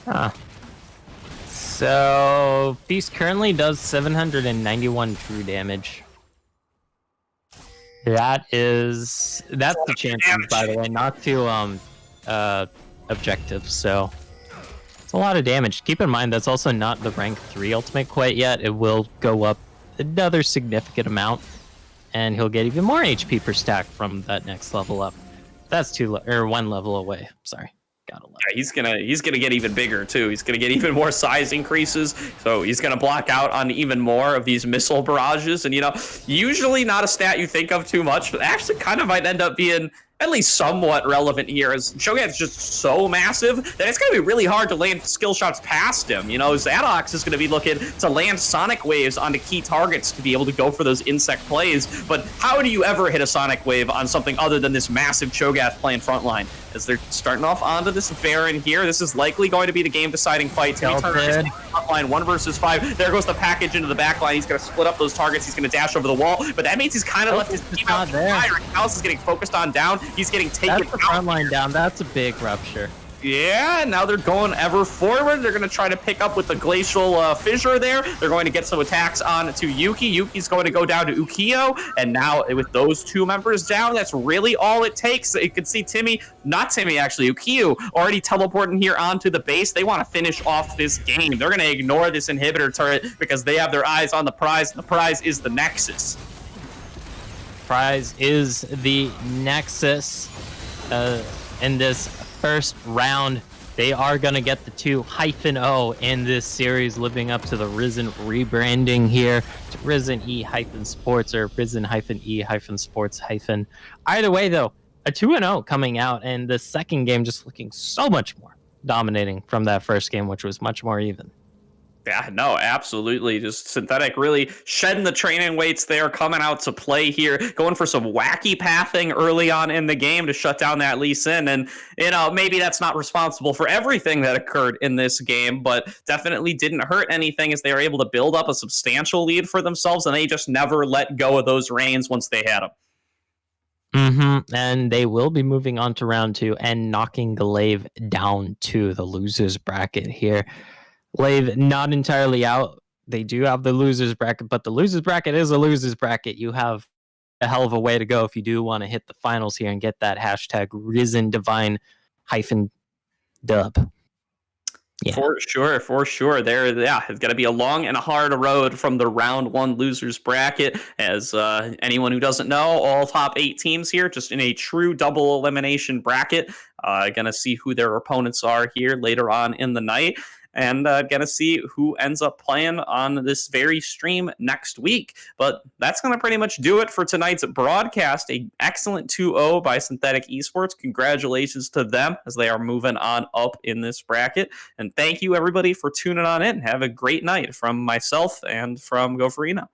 Huh. So, Beast currently does 791 true damage. That's the champions, by the way, not to objective, so it's a lot of damage. Keep in mind that's also not the rank 3 ultimate quite yet. It will go up another significant amount, and he'll get even more HP per stack from that next level up. That's 1 level away. Sorry. Yeah, he's gonna get even bigger too. He's gonna get even more size increases, so he's gonna block out on even more of these missile barrages. And usually not a stat you think of too much, but actually kind of might end up being at least somewhat relevant here, as Cho'Gath's just so massive that it's going to be really hard to land skill shots past him. Zadox is going to be looking to land Sonic Waves onto key targets to be able to go for those insect plays, but how do you ever hit a Sonic Wave on something other than this massive Cho'Gath playing frontline? As they're starting off onto this Baron here, this is likely going to be the game-deciding fight. Timmy Turner is taking frontline 1 versus 5. There goes the package into the back line. He's going to split up those targets. He's going to dash over the wall, but that means he's kind of left his team out there. House is getting focused on down. He's getting taken out. That's the front line down. That's a big rupture. Yeah, now they're going ever forward. They're going to try to pick up with the Glacial Fissure there. They're going to get some attacks on to Yuki. Yuki's going to go down to Ukiyo. And now with those 2 members down, that's really all it takes. You can see Ukiyo already teleporting here onto the base. They want to finish off this game. They're going to ignore this inhibitor turret because they have their eyes on the prize. The prize is the Nexus. Prize is the Nexus. In this first round, they are going to get the 2-0 in this series, living up to the Risen rebranding here to Risen E-Sports or Risen-E-Sports-. Either way, though, a 2-0 coming out, and the second game just looking so much more dominating from that first game, which was much more even. Yeah, no, absolutely. Just Synthetic really shedding the training weights there, coming out to play here, going for some wacky pathing early on in the game to shut down that Lee Sin. And, maybe that's not responsible for everything that occurred in this game, but definitely didn't hurt anything as they were able to build up a substantial lead for themselves, and they just never let go of those reins once they had them. And they will be moving on to round 2 and knocking Glaive down to the losers bracket here. Glaive not entirely out. They do have the losers bracket, but the losers bracket is a losers bracket. You have a hell of a way to go if you do want to hit the finals here and get that hashtag Risen Divine -dub. Yeah. For sure. It's going to be a long and a hard road from the round 1 losers bracket. As anyone who doesn't know, all top 8 teams here, just in a true double elimination bracket. Going to see who their opponents are here later on in the night. And going to see who ends up playing on this very stream next week. But that's going to pretty much do it for tonight's broadcast. An excellent 2-0 by Synthetic Esports. Congratulations to them as they are moving on up in this bracket. And thank you, everybody, for tuning on in. Have a great night from myself and from Go for Reno.